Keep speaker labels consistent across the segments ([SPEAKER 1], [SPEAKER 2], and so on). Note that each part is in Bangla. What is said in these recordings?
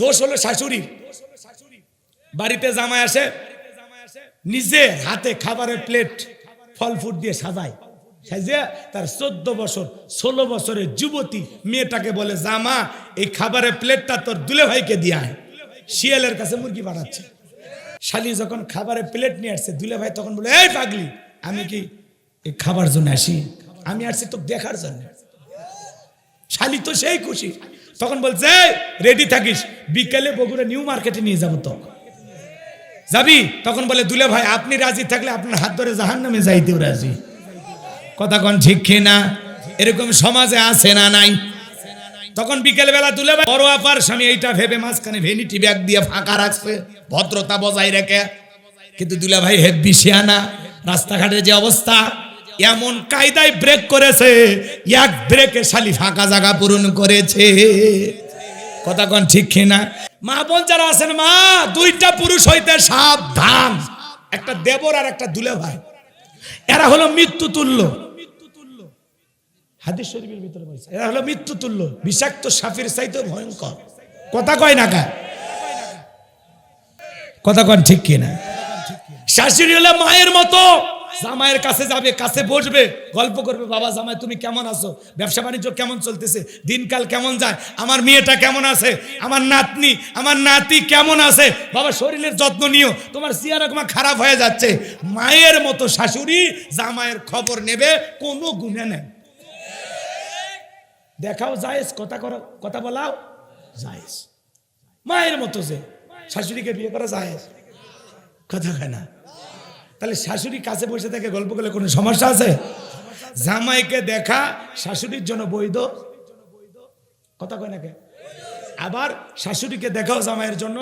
[SPEAKER 1] দোষ হলো শাশুড়ি। বাড়িতে জামাই আসে, নিজে হাতে খাবারের প্লেট ফল ফুট দিয়ে সাজায়, সাজিয়ে তার 14 বছর 16 বছরের যুবতী মেয়েটাকে বলে, জামা এই খাবারের প্লেটটা তোর দুলে ভাইকে দিয়ে আয়। শিয়ালের কাছে মুরগি বানাচ্ছে। শালি যখন খাবারের প্লেট নিয়ে আসছে, দুলে ভাই তখন বলে, এই পাগলি, আমি কি এই খাবার জন্য আসি? আমি আসছি তো দেখার জন্য। শালি তো সেই খুশি, তখন বলছে, রেডি থাকিস, বিকেলে বগুড়া নিউ মার্কেটে নিয়ে যাবো। তো যাবি? তখন বলে, দুলে ভাই আপনি রাজি থাকলে আপনার হাত ধরে জাহান্নামে যাইতেও রাজি। কথা কোন ঠিক কিনা? এরকম সমাজে আছে না নাই? তখন বিকেল বেলা দুলে ভাই বড় আপার স্বামী এইটা ভেবে মাঝখানে ভ্যানিটি ব্যাগ দিয়ে ফাঁকা রাখছে, ভদ্রতা বজায় রেখে। কিন্তু দুলে ভাই হেব্বি শিয়ানা, রাস্তাঘাটের যে অবস্থা, এমন কায়দায় ব্রেক করেছে, এক ব্রেকে শালি ফাঁকা জায়গা পূরণ করেছে। কথা কোন ঠিক কিনা? মা বোন যারা আছেন, মা, দুইটা পুরুষ হইতে সাবধান, একটা দেবর আর একটা দুলে ভাই। এরা হলো মৃত্যু তুল্য। হাদিস শরীফের ভিতরে বলছে, এরা হলো মৃত্যু তুল্য, বিষাক্ত সাপের চাইতে ভয়ঙ্কর। কথা কয় না কা? কথা কন ঠিক কিনা? শাশুড়ি হলো মায়ের মতো। জামাইয়ের কাছে যাবে, কাছে বসবে, গল্প করবে, বাবা জামাই তুমি কেমন আছো, ব্যবসা বাণিজ্য কেমন চলতেছে, দিনকাল কেমন যায়, আমার মেয়েটা কেমন আছে, আমার নাতনি আমার নাতি কেমন আছে, বাবা শরীরের যত্ন নিও, তোমার চেহারা খারাপ হয়ে যাচ্ছে। মায়ের মতো শাশুড়ি জামাইয়ের খবর নেবে, কোনো গুণে নেই। দেখাও জায়েজ, কথা বলাও জায়েজ। মায়ের মতো যে শাশুড়িকে বিয়ে করা জায়েজ, কথা হয় না? তাহলে শাশুড়ি কাছে বসে থেকে গল্প করলে কোনো সমস্যা আছে? জামাইকে দেখা শাশুড়ির জন্য বৈধ, কথা কয় না কে? আবার শাশুড়িকে দেখাও জামাইয়ের জন্য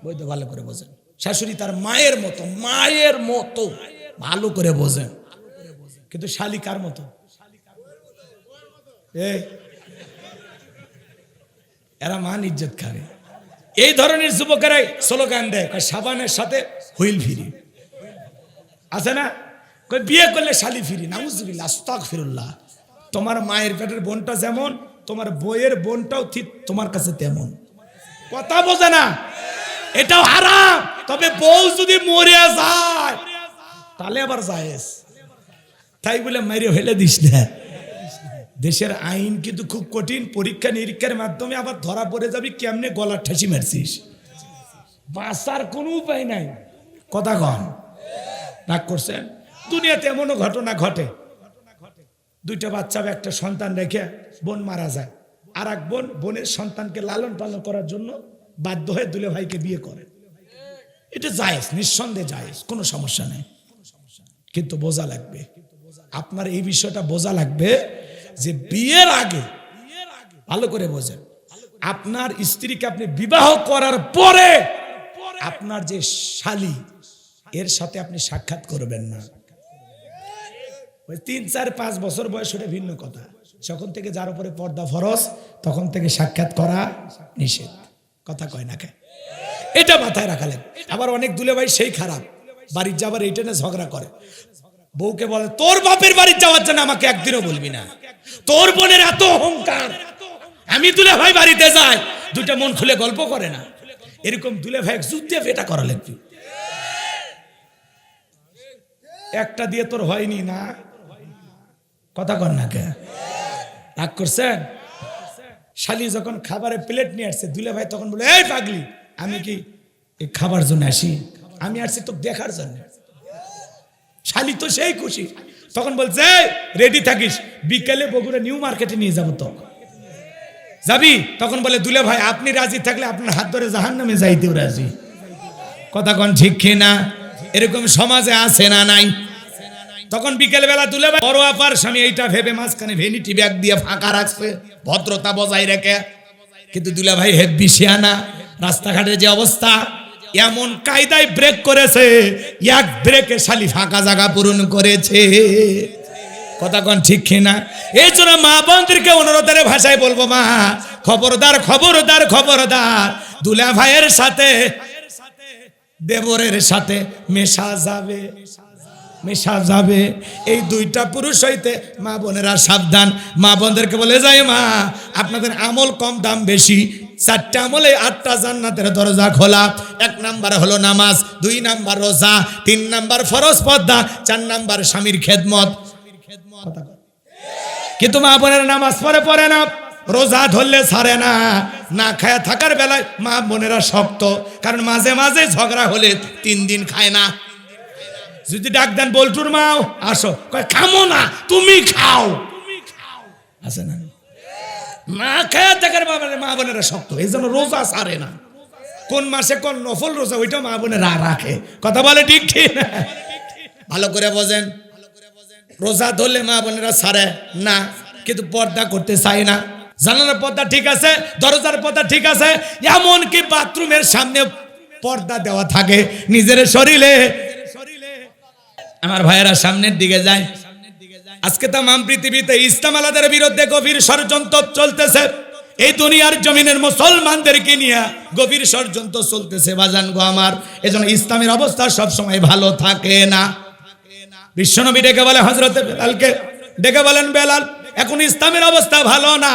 [SPEAKER 1] বৈধ। ভালো করে বোঝেন, শাশুড়ি তার মায়ের মতো, মায়ের মতো ভালো করে বোঝেন। কিন্তু শালি কার মতো? এরা মান ইজ্জত খাবে। এই ধরনের যুবকেরাই স্লোগান দেয়, সাবানের সাথে হুইল ফিরি, আছে না? বিয়ে করলে শালি ফিরি, নাউজুবিল্লাহ, আস্তাগফিরুল্লাহ। তোমার মায়ের পেটের বোনটা যেমন, তোমার বইয়ের বোনটাও ঠিক তোমার কাছে তেমন। কথা বোঝে না? এটাও হারাম। তবে বউ যদি মরে যায় তাহলে আবার জায়েজ। তাই বলে মাইরে ফেলে দিস না। দেশের আইন কিন্তু খুব কঠিন, পরীক্ষা নিরীক্ষার মাধ্যমে আবার ধরা পড়ে যাবি কেমনে গলার ঠাসি মারছিস, বাঁচার কোনো উপায় নাই। কথা কন, রাগ করছেন? দুনিয়াতে এমনও ঘটনা ঘটে, দুইটা বাচ্চা একটা সন্তান রেখে বোন মারা যায়, আর এক বোনের সন্তানকে লালন পালন করার জন্য বাধ্য হয়ে দুলে ভাইকে বিয়ে করে। এটা জায়েজ, নিঃসন্দেহে জায়েজ, কোনো সমস্যা নেই। কিন্তু বোঝা লাগবে, আপনার এই বিষয়টা বোঝা লাগবে যে বিয়ের আগে ভালো করে বোঝেন, আপনার স্ত্রীকে আপনি বিবাহ করার পরে আপনার যে শালী, এর সাথে আপনি সাক্ষাৎ করবেন না। ওই 3, 4, 5 বছর বয়স হলে ভিন্ন কথা। যখন থেকে যার উপরে পর্দা ফরজ, তখন থেকে সাক্ষাৎ করা নিষেধ। কথা কয় না কে? এটা মাথায় রাখা লাগবে। আবার অনেক দুলে ভাই সেই খারাপ, বাড়ির যাবার এইটা নিয়ে ঝগড়া করে। বউকে বলে, তোর বাপের বাড়ির যাওয়ার জন্য আমাকে একদিনও বলবি না, তোর বোনের এত অহংকার, আমি দুলে ভাই বাড়িতে যাই, দুইটা মন খুলে গল্প করে না। এরকম দুলে ভাই যুদ্ধে এটা করা লাগবে। একটা দিয়ে তোর হয়নি না, কথা কন না কে? রাগ করছেন? শালি যখন খাবারের প্লেট নিয়ে আসছে, দুলে ভাই তখন বলে, এই পাগলি, আমি কি এই খাবার জন্য আসি? আমি আসছি তো দেখার জন্য। শালি তো সেই খুশি, তখন বলছে, রেডি থাকিস, বিকেলে বগুড়া নিউ মার্কেটে নিয়ে যাবো। তো যাবি? তখন বলে, দুলে ভাই আপনি রাজি থাকলে আপনার হাত ধরে জাহান্নামে যাইতেও রাজি। কথা কোন ঠিক কিনা? এরকম সমাজে আছে না নাই? তখন বিকেল বেলা দুলে ভাই বড় আপার স্বামী এইটা ভেবে মাঝখানে ভ্যানিটি ব্যাগ দিয়ে ফাঁকা রাখছে, ভদ্রতা বজায় রেখে। কিন্তু দুলে ভাই হেব্বি শিয়ানা, রাস্তাঘাটের যে অবস্থা, এমন কায়দায় ব্রেক করেছে, এক ব্রেকে শালি ফাঁকা জায়গা পূরণ করেছে। কথা কোন ঠিক কিনা? এই জন্য মা বোনদেরকে অনুরোধের ভাষায় বলবো, মা খবরদার, খবরদার, খবরদার, দুলা ভাইয়ের সাথে দেবরের সাথে মেশা যাবে, মেশা যাবে। এই দুইটা পুরুষ হইতে মা বোনেরা সাবধান। মা বোনদেরকে বলে যায়, মা আপনাদের আমল কম দাম বেশি, 4টা আমলে 8টা জান্নাতের দরজা খোলা। 1 নাম্বার হলো নামাজ, 2 নাম্বার রোজা, 3 নাম্বার ফরজ পর্দা, 4 নাম্বার স্বামীর খেদমত। কিন্তু মা বোনের নামাজ পড়ে না, রোজা ধরলে ছাড়ে না, না খায়া থাকার বেলায় মা বোনেরা শক্ত, কারণ মাঝে মাঝে ঝগড়া হলে 3 দিন খায় না। যদি ডাক দেন বল্টুর মাও আসো, কয় খামো না, তুমি খাও, আছে না? না খায়া থাকার মা বোনেরা শক্ত, এই জন্য রোজা ছাড়ে না। কোন মাসে কোন নফল রোজা ওইটা মা বোনেরা রাখে। কথা বলে ঠিক ঠিক না? ভালো করে বোঝেন। রোজা ধরলে মা বোনেরা ছাড়ে না, কিন্তু পর্দা করতে চায় না। জানালার পর্দা ঠিক আছে, দরজার পর্দা ঠিক আছে, এমনকি বাথরুমের সামনে পর্দা দেওয়া থাকে নিজের শরীরে। আমার ভাইয়েরা সামনের দিকে যায়। আজকে তামাম পৃথিবীতে ইসলাম আলাদের বিরুদ্ধে গভীর ষড়যন্ত্র চলতেছে। এই দুনিয়ার জমিনের মুসলমানদেরকে নিয়ে গভীর ষড়যন্ত্র চলতেছে বাজান গো আমার। এজন্য ইসলামের অবস্থা সব সময় ভালো থাকে না। বিশ্বনবী ডেকে বলে হযরতে বেলালকে, ডেকে বলেন বেলাল, এখন ইসলামের অবস্থা ভালো না,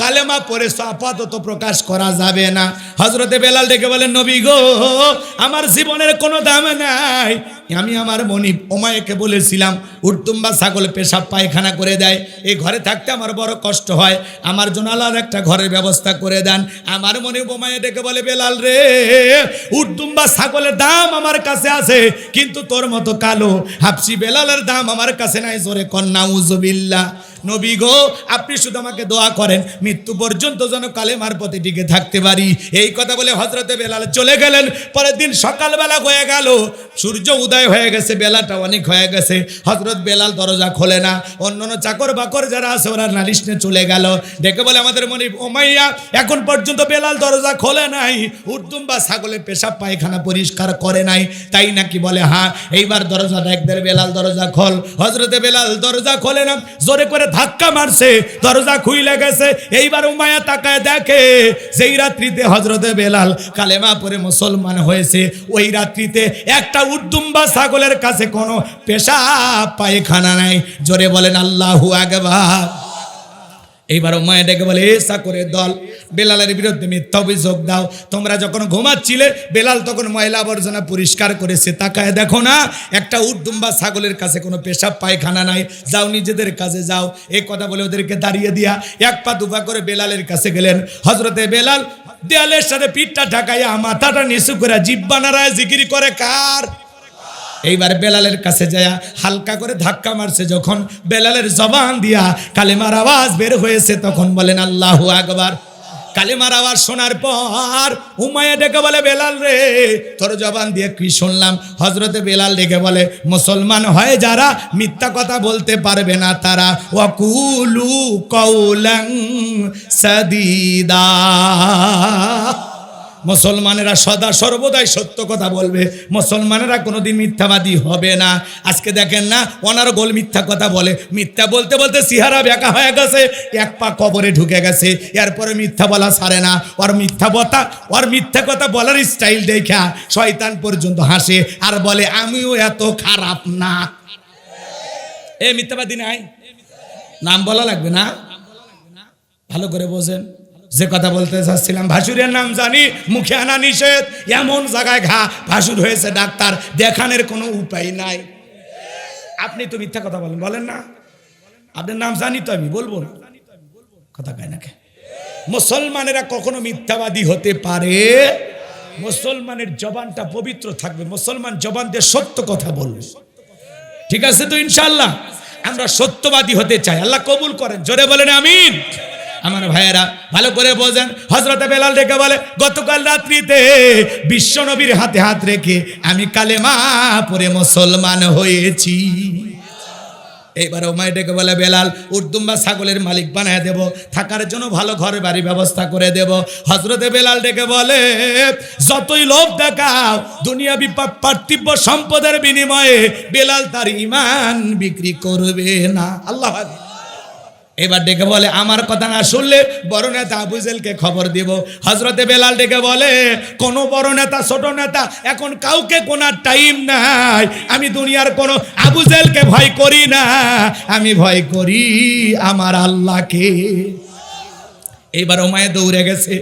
[SPEAKER 1] কালেমা পড়ে আপাতত প্রকাশ করা যাবে না। হযরতে বেলাল ডেকে বলেন, নবী গো, আমার জীবনের কোনো দাম নাই। আমি আমার মনিব ওমাইয়াকে বলেছিলাম উটতুম্বা ছাগল পেশাব পায়খানা করে দেয়, এই ঘরে থাকতে আমার বড় কষ্ট হয়, আমার জন্য আলাদা একটা ঘরের ব্যবস্থা করে দেন। আমার মনিব ওমাইয়া ডেকে বলে, বেলাল রে, উটতুম্বা ছাগলের দাম আমার কাছে আছে, কিন্তু তোর মতো কালো হাবশি বেলালের দাম আমার কাছে নাই। জোরে কর নাউজুবিল্লাহ। নবী গো, আপনি শুধু আমাকে দোয়া করেন মৃত্যু পর্যন্ত যেন কালেমার পথে টিকে থাকতে পারি। এই কথা বলে হযরতে বেলাল চলে গেলেন। পরের দিন সকালবেলা হয়ে গেল, সূর্য উদয় হয়ে গেছে, বেলাটা অনেক হয়ে গেছে। হযরত বেলাল দরজা খোলে না। অন্যান্য চাকর বাকর যারা আছে ওরা নালিশ নিয়ে চলে গেল। ডেকে বলে, আমাদের মনিব ওমাইয়া এখন পর্যন্ত বেলাল দরজা খোলে নাই, উটদুম্বা ছাগলের পেশাব পায়খানা পরিষ্কার করে নাই, তাই নাকি? বলে হ্যাঁ। এইবার দরজা দেখ, বেলাল দরজা খোল। হযরতে বেলাল দরজা খোলে না, জোরে করে ধাক্কা মারছে, দরজা খুইলে গেছে। এইবার উমাইয়া তাকায় দেখে যেই রাত্রিতে হযরতে বেলাল কালেমা পড়ে মুসলমান হয়েছে, ওই রাত্রিতে একটা উটদুম্বা ছাগলের কাছে কোনো পেশাব পায়খানা নাই। জোরে বলেন আল্লাহু আকবার। এইবার উমাইয়া ডেকে বলে, এ চাকরের দল, বেলালের বিরুদ্ধে মিথ্যা অভিযোগ দাও। তোমরা যখন ঘুমাচ্ছিলে বেলাল তখন ময়লা আবর্জনা পরিষ্কার করেছে, তাকায় দেখো না একটা উটদুম্বা ছাগলের কাছে কোনো পেশাব পায়খানা নাই, যাও নিজেদের কাজে যাও। এই কথা বলে ওদেরকে দাঁড়িয়ে দিয়া 1 পা 2 পা করে বেলালের কাছে গেলেন। হযরতে বেলাল দেয়ালের সাথে পিঠটা ঢাকাইয়া মাথাটা নিচু করে জিহ্বা নাড়ায় জিকির করে কার? এইবার বেলালের কাছে যায় হালকা করে ধাক্কা মারছে, যখন বেলালের জবান দিয়া কালেমার আওয়াজ বের হয়েছে তখন বলেন আল্লাহু আকবার। কালেমার আওয়াজ শোনার পর উমাইয়া ডেকে বলে, বেলাল রে, তোর জবান দিয়ে কি শুনলাম? হযরতে বেলাল ডেকে বলে, মুসলমান হয় যারা মিথ্যা কথা বলতে পারবে না তারা ওয়াকুলু কাউলান সাদীদা। মুসলমানেরা সদা সর্বদাই সত্য কথা বলবে, মুসলমানেরা কোনোদিন মিথ্যাবাদী হবে না। আজকে দেখেন না, অনারগোল মিথ্যা কথা বলে, মিথ্যা বলতে বলতে চেহারা বেঁকা হয়ে গেছে, 1 পা কবরে ঢুকে গেছে, এরপরে মিথ্যা বলা ছাড়ে না। ওর মিথ্যা কথা বলার স্টাইল দেখা শয়তান পর্যন্ত হাসে আর বলে আমিও এত খারাপ না। এ মিথ্যাবাদী নাই, নাম বলা লাগবে না, ভালো করে বোঝেন। যে কথা বলতে চাচ্ছিলাম, ভাসুরের নাম জানি, মুখে আনা নিষেধ, এমন জায়গায় ভাসুর হয়েছে ডাক্তার, দেখানোর কোনো উপায় নাই। আপনি তো মিথ্যা কথা বলেন না, আপনার নাম জানি তো, আমি বলবো না, কথা কয় নাকি? মুসলমানেরা কখনো মিথ্যাবাদী হতে পারে? মুসলমানের জবানটা পবিত্র থাকবে, মুসলমান জবান দিয়ে সত্য কথা বলবে, ঠিক আছে তো? ইনশাআল্লাহ আমরা সত্যবাদী হতে চাই, আল্লাহ কবুল করেন, জোরে বলেন আমিন। আমার ভাইয়েরা ভালো করে বোঝেন, হযরতে বেলাল ডেকে বলে, গতকাল রাত্রিতে বিশ্ব নবীর হাতে হাত রেখে আমি কালেমা পড়ে মুসলমান হয়েছি। এইবার উমাইয়া ডেকে বলে, বেলাল উটদুম্বা ছাগলের মালিক বানায় দেব, থাকার জন্য ভালো ঘর বাড়ি ব্যবস্থা করে দেব। হযরতে বেলাল ডেকে বলে, যতই লোভ দেখাও দুনিয়াবি পার্থিব সম্পদের বিনিময়ে বেলাল তার ঈমান বিক্রি করবে না। আল্লাহ আকবার। এবার ডেকে বলে, আমার কথা না শুনলে বড় নেতা আবু জেলকে খবর দিব। হযরতে বেলাল ডেকে বলে, কোন বড় নেতা ছোট নেতা এখন কাউকে কোনার টাইম নাই, আমি দুনিয়ার কোন আবু জেলকে ভয় করি না, আমি ভয় করি আমার আল্লাহকে। এইবার উমাইয়া দৌড়ে গেছে,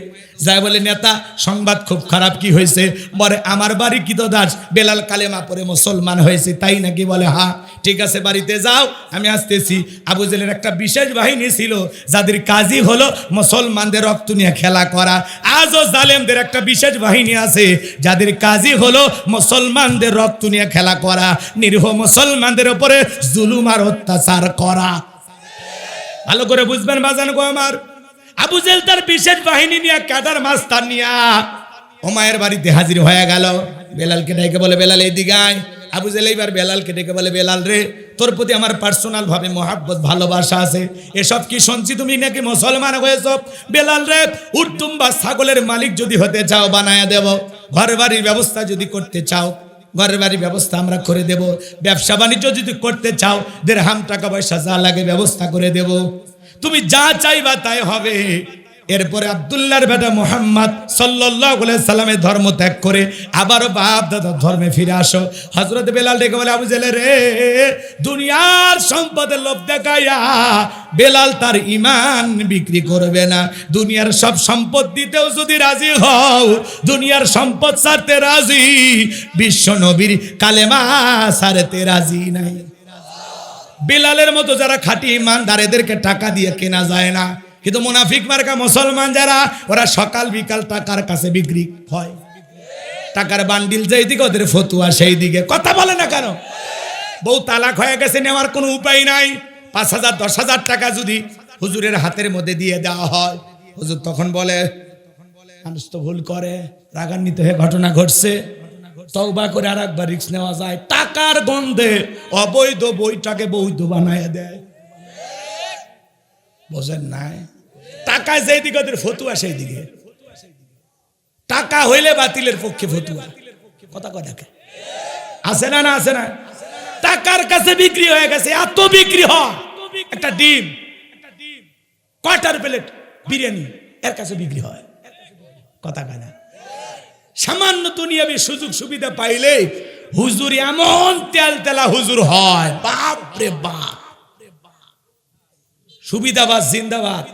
[SPEAKER 1] যায় বলে নেতা সংবাদ খুব খারাপ, কি হয়েছে? বলে আমার বাড়ি কৃতদাস বেলাল কালেমা পড়ে মুসলমান হয়েছে, তাই নাকি? বলে হ্যাঁ। ঠিক আছে, বাড়িতে যাও, আমি আসতেছি। আবু জেলের একটা বিশেষ বাহিনী ছিল যাদের কাজই হলো মুসলমানদের রক্ত নিয়ে খেলা করা। আজও জালেমদের একটা বিশেষ বাহিনী আছে যাদের কাজই হলো মুসলমানদের রক্ত নিয়ে খেলা করা, নিরীহ মুসলমানদের উপরে জুলুম আর অত্যাচার করা। ভালো করে বুঝবেন বাজান গো আমার। আবু জেল তার বিশেষ বাহিনী নিয়ে কাদার মাস্তান নিয়ে ওমায়ের বাড়িতে হাজির হয়ে গেল। বেলালকে ডেকে বলে বেলাল এইদিকে আয়। আবু জেল এইবার বেলালকে ডেকে বলে বেলাল রে, তোর প্রতি আমার পার্সোনাল ভাবে মহাব্বত ভালোবাসা আছে, এসব কি শুনছি তুমি নাকি মুসলমান হয়েছ? বেলাল রে, উর্তুম বা ছাগলের মালিক যদি হতে চাও বানায়া দেব, ঘর বাড়ির ব্যবস্থা যদি করতে চাও ঘরের বাড়ির ব্যবস্থা আমরা করে দেব, ব্যবসা বাণিজ্য যদি করতে চাও দেড়হাম টাকা পয়সা যা লাগে ব্যবস্থা করে দেব, তুমি যা চাইবা তাই হবে। এরপরে আব্দুল্লাহর বেটা মুহাম্মদ সাল্লাল্লাহু আলাইহি সাল্লামের ধর্ম ত্যাগ করে আবারও বাপ দাদার ধর্মে ফিরে আসো। হযরত বেলাল ডেকে বলে আবু জেল রে, দুনিয়ার সম্পদের লোভ দেখাইয়া বেলাল তার ঈমান বিক্রি করবে না। দুনিয়ার সব সম্পদ দিতেও যদি রাজি হও, দুনিয়ার সম্পদ ছাড়তে রাজি, বিশ্ব নবীর কালেমা ছাড়তে রাজি নাই। বেলালের মতো যারা খাঁটি ঈমানদার এদেরকে টাকা দিয়ে কেনা যায় না, কিন্তু মুনাফিক মার্কা মুসলমান যারা, ওরা সকাল বিকাল টাকার কাছে বিক্রি হয়। টাকার বান্ডিল যেই দিকে ওদের ফতুয়া সেই দিকে। কথা বলে না কেন? বউ তালাক হয়ে গেছে, নেওয়ার কোনো উপায় নাই। 5,000 10,000 টাকা যদি হুজুরের হাতের মধ্যে দিয়ে দেওয়া হয়, হুজুর তখন বলে মানুষ তো ভুল করে, রাগান্বিত হয়ে ঘটনা ঘটছে, তওবা করে আর একবার রিস্ক নেওয়া যায়। টাকার গন্ধে অবৈধ বইটাকে বৈধ বানায় দেয়। বোঝেন নাই? টাকায় যেই দিকে ওদের ফতুয়া সেই দিকে। টাকা হইলে বাতিলের পক্ষে ফতুয়া। কথা কথা আছে না? না আছে না? টাকার কাছে বিক্রি হয়ে গেছে। এত বিক্রি হয়, একটা ডিম, কোয়ার্টার প্লেট বিরিয়ানি এর কাছে বিক্রি হয়। কথা কানা সামান্য দুনিয়াবি সুযোগ সুবিধা পাইলে হুজুর এমন তেল তেলা হুজুর হয়, বাপ রে বাপ। সুবিধাবাদ জিন্দাবাদ।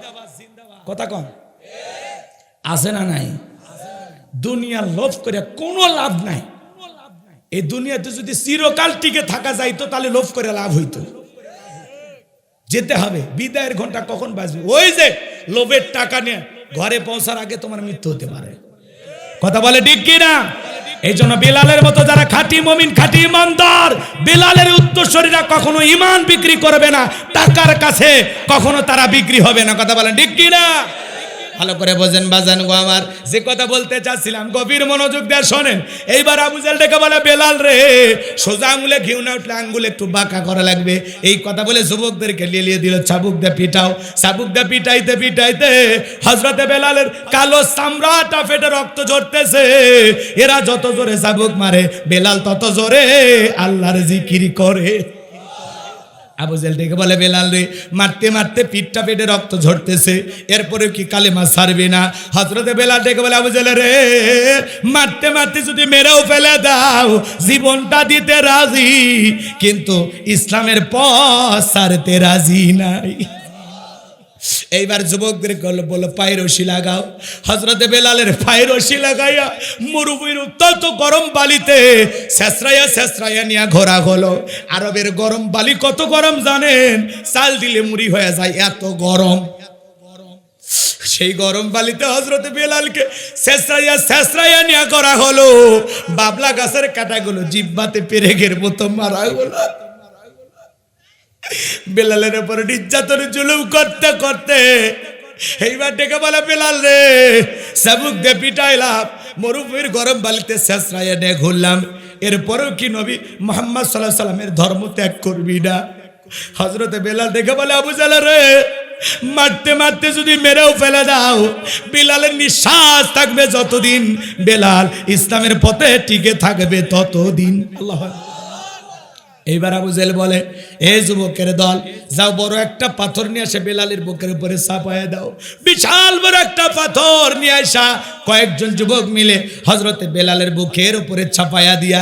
[SPEAKER 1] কথা কন আছে না নাই? দুনিয়ার লোভ করে কোনো লাভ নাই। এই দুনিয়াতে যদি চিরকাল টিকে থাকা যাইতো তাহলে লোভ করে লাভ হইতো। যেতে হবে, বিদায়ের ঘন্টা কখন বাজবে? ওই যে লোভের টাকা নিয়ে ঘরে পৌঁছার আগে তোমার মৃত্যু হতে পারে। কথা বলে ঠিক কিনা? এই জন্য বেলালের মতো যারা খাঁটি মুমিন, খাঁটি ইমানদার, বেলালের উত্তরসূরিরা কখনো ঈমান বিক্রি করবে না, টাকার কাছে কখনো তারা বিক্রি হবে না। কথা বলেন ঠিক কিনা? ভালো করে বোঝেন বাজান গো আমার। যে কথা বলতে চাচ্ছিলাম গভীর মনোযোগ দিয়ে শোনেন। এইবার আবু জেল ডেকে বলে বেলাল রে, সোজা আঙুলে ঘিউ না উঠলে আঙ্গুলে একটু বাঁকা করা লাগবে। এই কথা বলে যুবকদেরকে লিয়ে দিল, চাবুক দিয়ে পিটাও। চাবুক দিয়ে পিটাইতে পিটাইতে হযরতে বেলালের কালো চামড়াটা ফেটে রক্ত ঝরতেছে। এরা যত জোরে চাবুক মারে, বেলাল তত জোরে আল্লাহর জিকির করে। আবু জেল ডেকে বলে বেলাল রে, মারতে মারতে পিঠটা পেটে রক্ত ঝরতেছে, এরপরে কি কালেমা ছাড়বি না? হযরতে বেলাল ডেকে বলে আবু জেল রে, মারতে মারতে যদি মেরেও ফেলে দাও জীবনটা দিতে রাজি, কিন্তু ইসলামের পথ ছাড়তে রাজি নাই। এইবার যুবকদের বলো পায়ের রশি লাগাও। হযরতে বেলালের পায়ের রশি লাগাইয়া মরুভূমির উত্তপ্ত গরম বালিতে ছেঁচড়াইয়া ছেঁচড়াইয়া নিয়ে ঘোরা হলো। আরবের গরম বালি কত গরম জানেন? চাল দিলে মুড়ি হয়ে যায়, এত গরম। সেই গরম বালিতে হযরতে বেলালকে ছেঁচড়াইয়া ছেঁচড়াইয়া নিয়ে করা হলো। বাবলা গাছের কাঁটাগুলো জিহ্বাতে পেরেকের মতো মারা হলো। বেলালের উপর নির্যাতন জুলুম করতে করতে এইবার ডেকে বলে বেলাল রে, চাবুক দিয়ে পিটাইলাম, মরুভূমির গরম বালিতে ছেঁচড়াইয়া নিয়ে ঘুরলাম, এরপরেও কি নবী মুহাম্মদ সাল্লাল্লাহু আলাইহি সাল্লামের ধর্ম ত্যাগ করবি না? হযরতে বেলাল ডেকে বলে আবু জেল রে, মারতে মারতে যদি মেরেও ফেলে দাও, বেলালের নিঃশ্বাস থাকবে যতদিন, বেলাল ইসলামের পথে টিকে থাকবে ততদিন। আল্লাহ। এইবার আবু জেল বলে, এ যুবকের দল, যাও বড় একটা পাথর নিয়ে আসে বেলালের বুকের উপরে চাপায়া দাও। বিশাল বড় একটা পাথর নিয়ে আসা কয়েকজন যুবক মিলে হযরতে বেলালের বুকের উপরে চাপায়া দিয়া,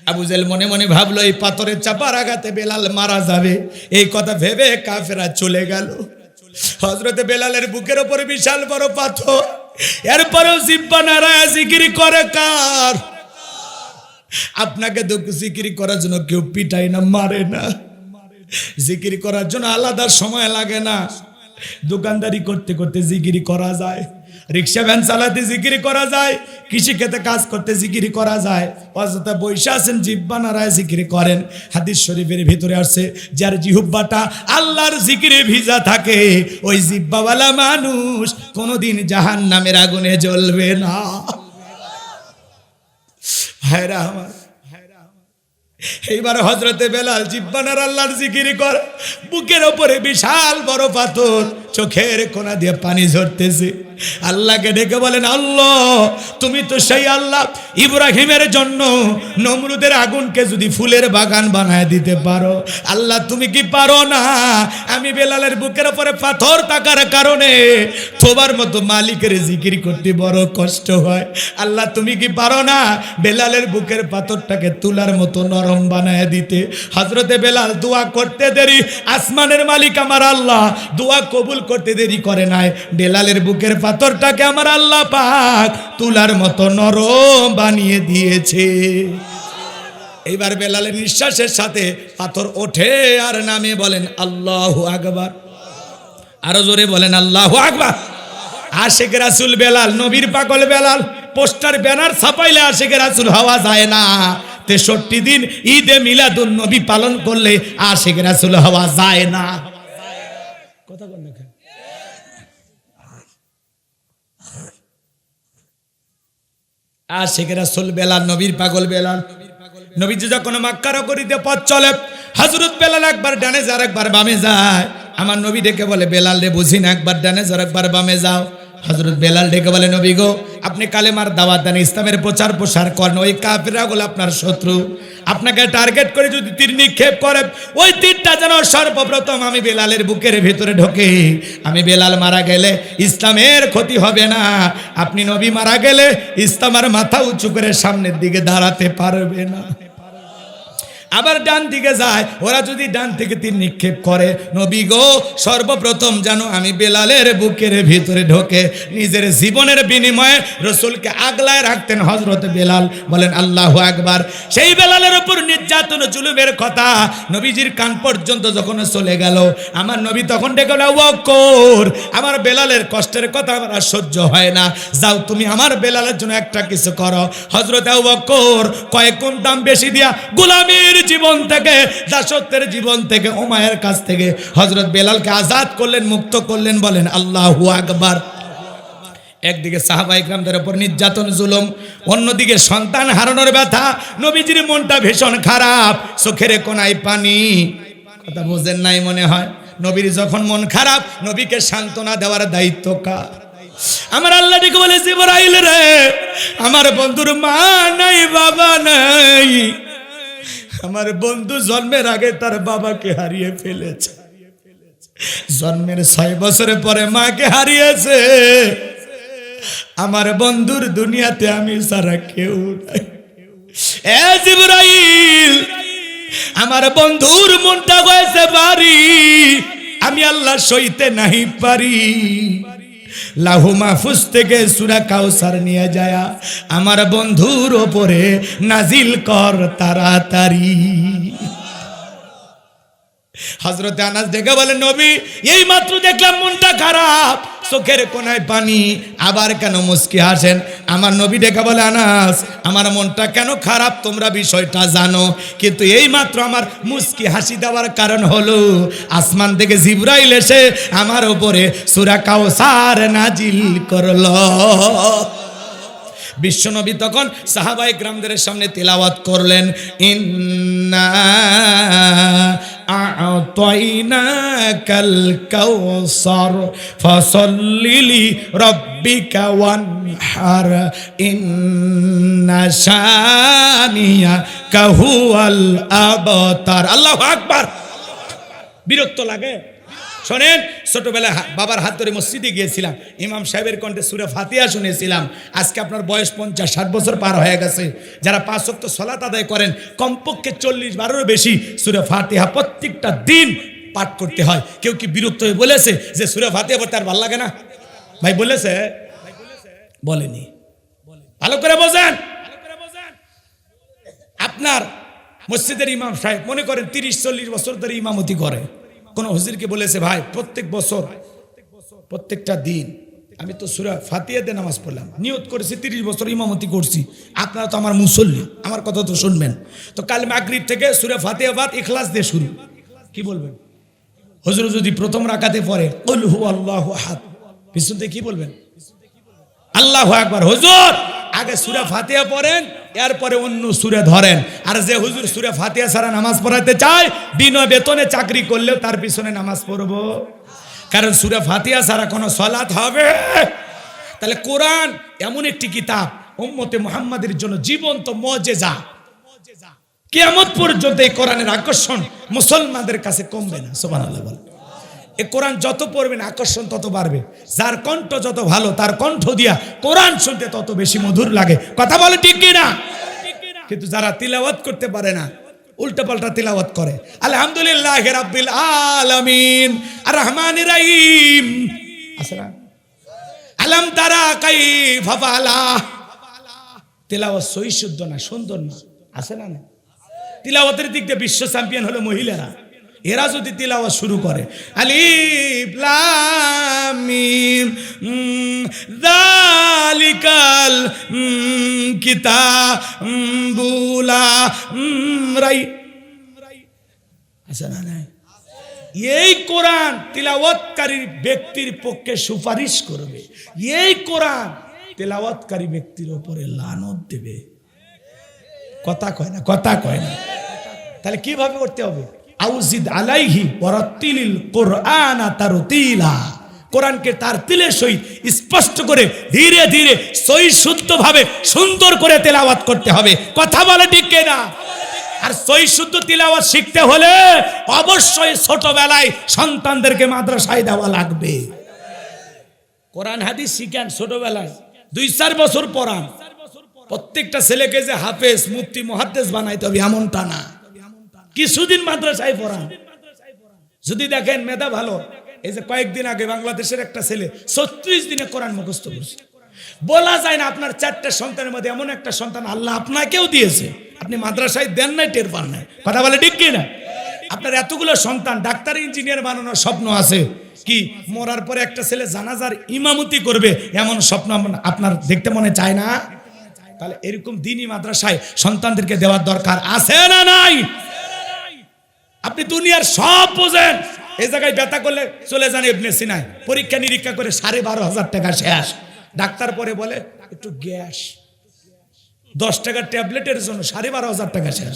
[SPEAKER 1] আবু জেল মনে মনে ভাবলো এই পাথরের চাপার আঘাতে বেলাল মারা যাবে। এই কথা ভেবে কাফেররা চলে গেল। হযরতে বেলালের বুকের উপরে বিশাল বড় পাথর, এরপরেও জিহ্বা নাড়ায় জিকির করে কার? আপনাকে তো জিকির করার জন্য কেউ পিটাই না, মারে না। জিকির করার জন্য আলাদা সময় লাগে না। দোকানদারি করতে করতে জিকির করা যায়, রিক্সা ভ্যান চালাতে জিকির করা যায়, কৃষি ক্ষেতে কাজ করতে জিকির করা যায়। অযথা বৈশা আছেন, জিহ্বা নাড়ায় জিকির করেন। হাদিস শরীফের ভিতরে আসছে, যার জিহ্বাটা আল্লাহর জিকিরে ভিজা থাকে ওই জিহ্বাওয়ালা মানুষ কোনোদিন জাহান্নামের আগুনে জ্বলবে না। ভাইরা আমার, এইবার হযরতে বেলাল জিহ্বানার আল্লাহর জিকির করে, বুকের ওপরে বিশাল বড় পাথর, চোখের কোনা দিয়ে পানি ঝরতেছে। আল্লাহকে ডেকে বলেন, আল্লাহ তুমি তো সেই আল্লাহ, ইব্রাহিমের জন্য নমরুদের আগুনকে যদি ফুলের বাগান বানায় দিতে পারো, আল্লাহ তুমি কি পারো না? আমি বেলালের বুকের উপরে পাথর থাকার কারণে তোমার মতো মালিকের জিকির করতে বড় কষ্ট হয়, আল্লাহ তুমি কি পারো না বেলালের বুকের পাথরটাকে তুলার মতো নরম বানায় দিতে? হযরতে বেলাল দোয়া করতে দেরি, আসমানের মালিক আমার আল্লাহ দোয়া কবুল করতে দেরি করে নাই। বেলালের বুকের পাথরটাকে আমার আল্লাহ পাক তুলার মতো নরম বানিয়ে দিয়েছে। এইবার বেলালের নিঃশ্বাসের সাথে পাথর ওঠে আর নামে, বলেন আল্লাহু আকবার। আরো জোরে বলেন আল্লাহু আকবার। আশিক রাসূল বেলাল, নবীর পাগল বেলাল, পোস্টার ব্যানার ছাপাইলে আশিক রাসূল হওয়া যায় না। 63 দিন ঈদে মিলাদুন নবী পালন করলে আশিক রাসূল হওয়া যায় না। কথা বল না। আশিক রাসূল বেলাল, নবীর পাগল বেলাল। নবীজি যখন মক্কা নগরীতে পথ চলে, হযরত বেলাল একবার ডানে যায় একবার বামে যায়। আমার নবী ডেকে বলে, বেলাল রে বুঝি না, একবার ডানে যাও একবার বামে যাও। হযরত বেলাল ডেকে বলে, নবী গো আপনি কালেমার দাওয়াত দেন, ইসলামের প্রচার প্রসার করেন, ওই কাফিররা গুলো আপনার শত্রু, আপনাকে টার্গেট করে যদি তীর নিক্ষেপ করে, ওই তীরটা যেন সর্বপ্রথম আমি বেলালের বুকের ভিতরে ঢোকে। আমি বেলাল মারা গেলে ইসলামের ক্ষতি হবে না, আপনি নবী মারা গেলে ইসলামের মাথা উঁচু করে সামনের দিকে দাঁড়াতে পারবে না। আবার ডান দিকে যায়, ওরা যদি ডান থেকে তীর নিক্ষেপ করে, নবী গো সর্বপ্রথম যেন আমি বেলালের বুকের ভিতরে ঢোকে। নিজের জীবনের বিনিময়ে রসুলকে আগলায় রাখতেন হযরত বেলাল। বলেন আল্লাহু আকবার। সেই বেলালের উপর নির্যাতন জুলুমের কথা নবীজির কান পর্যন্ত যখন চলে গেল, আমার নবী তখন ডেকে বলে, ওয়াক্কর আমার বেলালের কষ্টের কথা আমার আর সহ্য হয় না, যাও তুমি আমার বেলালের জন্য একটা কিছু করো। হযরত ওয়াক্কর কয়েক গুণ দাম বেশি দিয়া গোলামীর জীবন থেকে, দাসত্বের জীবন থেকে, উমায়ের কাছ থেকে হযরত বেলালকে আজাদ করলেন, মুক্ত করলেন। বলেন আল্লাহু আকবার। একদিকে সাহাবায়ে কিরামদের উপর নির্যাতন জুলুম, অন্যদিকে সন্তান হারানোর ব্যথা। নবীজির মনটা ভীষণ খারাপ, চোখের কোনায় পানি। কথা বোঝেন নাই মনে হয়। নবীর যখন মন খারাপ, নবীকে সান্ত্বনা দেওয়ার দায়িত্ব কার? আমার আল্লাহ ডেকে বলে, জিবরাইল রে আমার বন্ধুর মা নাই বাবা নাই, আমার বন্ধু জন্মের আগে তার বাবাকে হারিয়ে ফেলেছে, জন্মের 6 বছর পরে মাকে হারিয়েছে। আমার বন্ধুর দুনিয়াতে আমি ছাড়া কেউ নাই। এ জিবরাইল আমার বন্ধুর মনটা হয়েছে ভারী, আমি আল্লাহ সইতে নাহি পারি। লাহু মাহফুজ থেকে সূরা কাউসার নিয়ে যায় আমার বন্ধুর ওপরে নাজিল কর তাড়াতাড়ি। হযরত আনাস দেখে বলেন, নবী এই মাত্র দেখলাম মনটা খারাপ, চোখের কোনায় পানি, আবার কেন মুস্কি হাসেন? আমার নবী দেখে বলে, আনাস আমার মনটা কেন খারাপ তোমরা বিষয়টা জানো, কিন্তু এই মাত্র আমার মুস্কি হাসি দেওয়ার কারণ হলো আসমান থেকে জিবরাইল এসে আমার উপরে সূরা কাউসার নাজিল করলো। বিশ্বনবী তখন সাহাবায়ে কিরামদের সামনে তিলাওয়াত করলেন, ইন্না আ'তাইনাকাল কাউসার ফাসাল্লি লিরাব্বিকা ওয়ানহার ইন্না শানিয়াকা হুয়াল আবতার। আল্লাহু আকবার। বিরক্ত লাগে? শোনেন, ছোটবেলায় বাবার হাত ধরে মসজিদে গিয়েছিলাম, ইমাম সাহেবের কণ্ঠে সূরা ফাতিহা শুনেছিলাম। আজকে আপনার বয়স 50-60 বছর পার হয়ে গেছে। যারা 5 ওয়াক্ত সালাত আদায় করেন, কমপক্ষে 40-12 বেশি সূরা ফাতিহা প্রত্যেকটা দিন পাঠ করতে হয়। কেউ কি বিরক্ত হয়ে বলেছে যে সূরা ফাতিহা পড়তে আর ভালো লাগে না? ভাই বলেছে? বলেনি। ভালো করে বোঝেন। আপনার মসজিদের ইমাম সাহেব মনে করেন 30-40 বছর ধরে ইমামতি করে, কোন হুজুরকে বলেছে ভাই প্রত্যেক বছর প্রত্যেকটা দিন আমি তো সূরা ফাতিহা দিয়ে নামাজ পড়লাম, নিয়ত করেছি 30 বছর ইমামতি করছি, আপনারা তো আমার মুসল্লি, আমার কথা তো শুনবেন, তো কাল মাগরিব থেকে সূরা ফাতিহা বাদ ইখলাস দিয়ে শুরু, কি বলবেন? হুজুর যদি প্রথম রাকাতে পড়ে কুল হুয়াল্লাহু আহাদ, পিছনে কি বলবেন? আল্লাহু আকবার। হুজুর আগে সূরা ফাতিহা পড়েন, এরপরে অন্য সূরা ধরেন। আর যে হুজুর সূরা ফাতিহা ছাড়া নামাজ পড়াতে চায়, বিনা বেতনে চাকরি করলেও তার পিছনে নামাজ পড়বো, কারণ সূরা ফাতিহা ছাড়া কোনো সালাত হবে? তাহলে কোরআন এমন একটি কিতাব, উম্মতে মুহাম্মাদের জন্য জীবন্ত মুজিজা। কিয়ামত পর্যন্ত এই কোরআনের আকর্ষণ মুসলমানদের কাছে কমবে না। সুবহানাল্লাহ বলেন। এই কোরআন যত পড়বেন আকর্ষণ তত বাড়বে। যার কণ্ঠ যত ভালো, তার কণ্ঠ দিয়া কোরআন শুনতে তত বেশি মধুর লাগে। কথা বলে ঠিক কি না? কিন্তু যারা তিলাওয়াত করতে পারে না, উল্টা পাল্টা তিলাওয়াত করে, আলহামদুলিল্লাহি রাব্বিল আলামিন আর রহমানির রহিম, আসলে আলাম তারা কাইফা ফাআলা, তিলাওয়াত সহি শুদ্ধ না, সুন্দর না, আছে না? তিলাওয়াতের দিক দিয়ে বিশ্ব চ্যাম্পিয়ন হলো মহিলারা। এরা যদি তিলাওয়াত শুরু করে আলিফ লাম মিম যালিকাল কিতাবুলা রাই, আছে না? নাই। এই কোরআন তিলাওয়াতকারী ব্যক্তির পক্ষে সুপারিশ করবে, এই কোরআন তিলাওয়াতকারী ব্যক্তির উপরে লানত দেবে। কথা কয় না, কথা কয় না। তাহলে কিভাবে করতে হবে? আউজিদ আলাইহি ওয়ারাতিলিল কুরআনা তারতিলা, কোরআনকে তার তিলের সহিত স্পষ্ট করে ধীরে ধীরে সহি শুদ্ধভাবে সুন্দর করে তেলাওয়াত করতে হবে। কথা বলে ঠিক কিনা? আর সহি শুদ্ধ তিলাওয়াত শিখতে হলে অবশ্যই ছোটবেলায় সন্তানদেরকে মাদ্রাসায় দেওয়া লাগবে। কোরআন হাদিস শিখেন ছোটবেলায়, 2-4 বছর পড়ান। প্রত্যেকটা ছেলেকে যে হাফেজ মুফতি মুহাদ্দিস বানাইতে হবে এমনটা না, কিছুদিন মাদ্রাসায় পড়ান। যদি দেখেন মেধা ভালো, এই যে কয়েকদিন আগে বাংলাদেশের একটা ছেলে 36 দিনে কোরআন মুখস্থ করছে। বলা যায় না আপনার 4টে সন্তানের মধ্যে এমন একটা সন্তান আল্লাহ আপনাকেও দিয়েছে, আপনি মাদ্রাসায় দেন নাই, টের পান নাই। কথা বলে ঠিক কি না? আপনার এতগুলো সন্তান, ডাক্তার ইঞ্জিনিয়ার বানানোর স্বপ্ন আছে, কি মরার পরে একটা ছেলে জানাজার ইমামতি করবে এমন স্বপ্ন আপনার দেখতে মনে চায় না? তাহলে এরকম দ্বীনি মাদ্রাসায় সন্তানদেরকে দেওয়ার দরকার আছে না নাই? আপনি দুনিয়ার সব বোঝেন, এই জায়গায় ব্যথা করলে চলে যান ইবনে সিনায়, পরীক্ষা নিরীক্ষা করে 12,500 টাকা শেষ। ডাক্তার পরে বলে একটু গ্যাস, 10 টাকার ট্যাবলেটের জন্য 12,500 টাকা শেষ।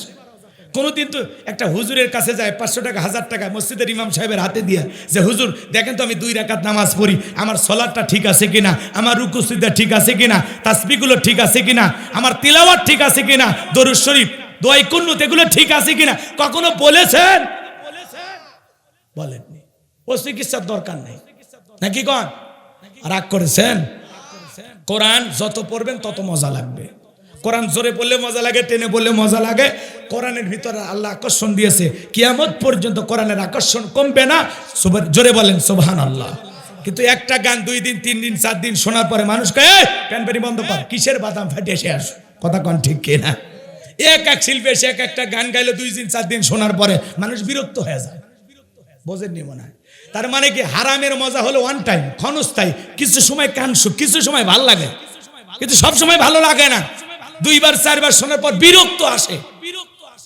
[SPEAKER 1] কোনোদিন তো একটা হুজুরের কাছে যায় 500 টাকা 1000 টাকা মসজিদের ইমাম সাহেবের হাতে দিয়ে, যে হুজুর দেখেন তো আমি 2 রাকাত নামাজ পড়ি, আমার সলাতটা ঠিক আছে কিনা, আমার রুকু সিজদা ঠিক আছে কিনা, তাসবিহগুলো ঠিক আছে কিনা, আমার তিলাওয়াত ঠিক আছে কিনা, দরুদ শরীফ দোয়া কুনুত এগুলো ঠিক আছে কিনা কখনো বলেছেন? বলেননি। ও চিকিৎসার দরকার নেই নাকি? কোন রাগ করেছেন? কোরআন যত পড়বেন তত মজা লাগবে। কোরআন জোরে পড়লে মজা লাগে, টেনে পড়লে মজা লাগে। কোরআনের ভিতরে আল্লাহ আকর্ষণ দিয়েছে, কিয়ামত পর্যন্ত কোরআনের আকর্ষণ কমবে না। জোরে বলেন সুবহানাল্লাহ। কিন্তু একটা গান 2 দিন 3 দিন 4 দিন শোনার পরে মানুষ কয় প্যানপানি বন্ধ কর, কিসের বাদাম ফাটে শেষ। কথা কন ঠিক কিনা? এক শিল্পী এসে একটা গান গাইলে 2 দিন 4 দিন শোনার পরে মানুষ বিরক্ত হয়ে যায়। বোঝেননি মনে হয়? তার মানে কি হারামের মজা হলো ওয়ান টাইম, ক্ষণস্থায়ী। কিছু সময় কান সুখ, কিছু সময় ভালো লাগে, কিন্তু সব সময় ভালো লাগে না। 2বার 4বার শোনার পর বিরক্ত আসে।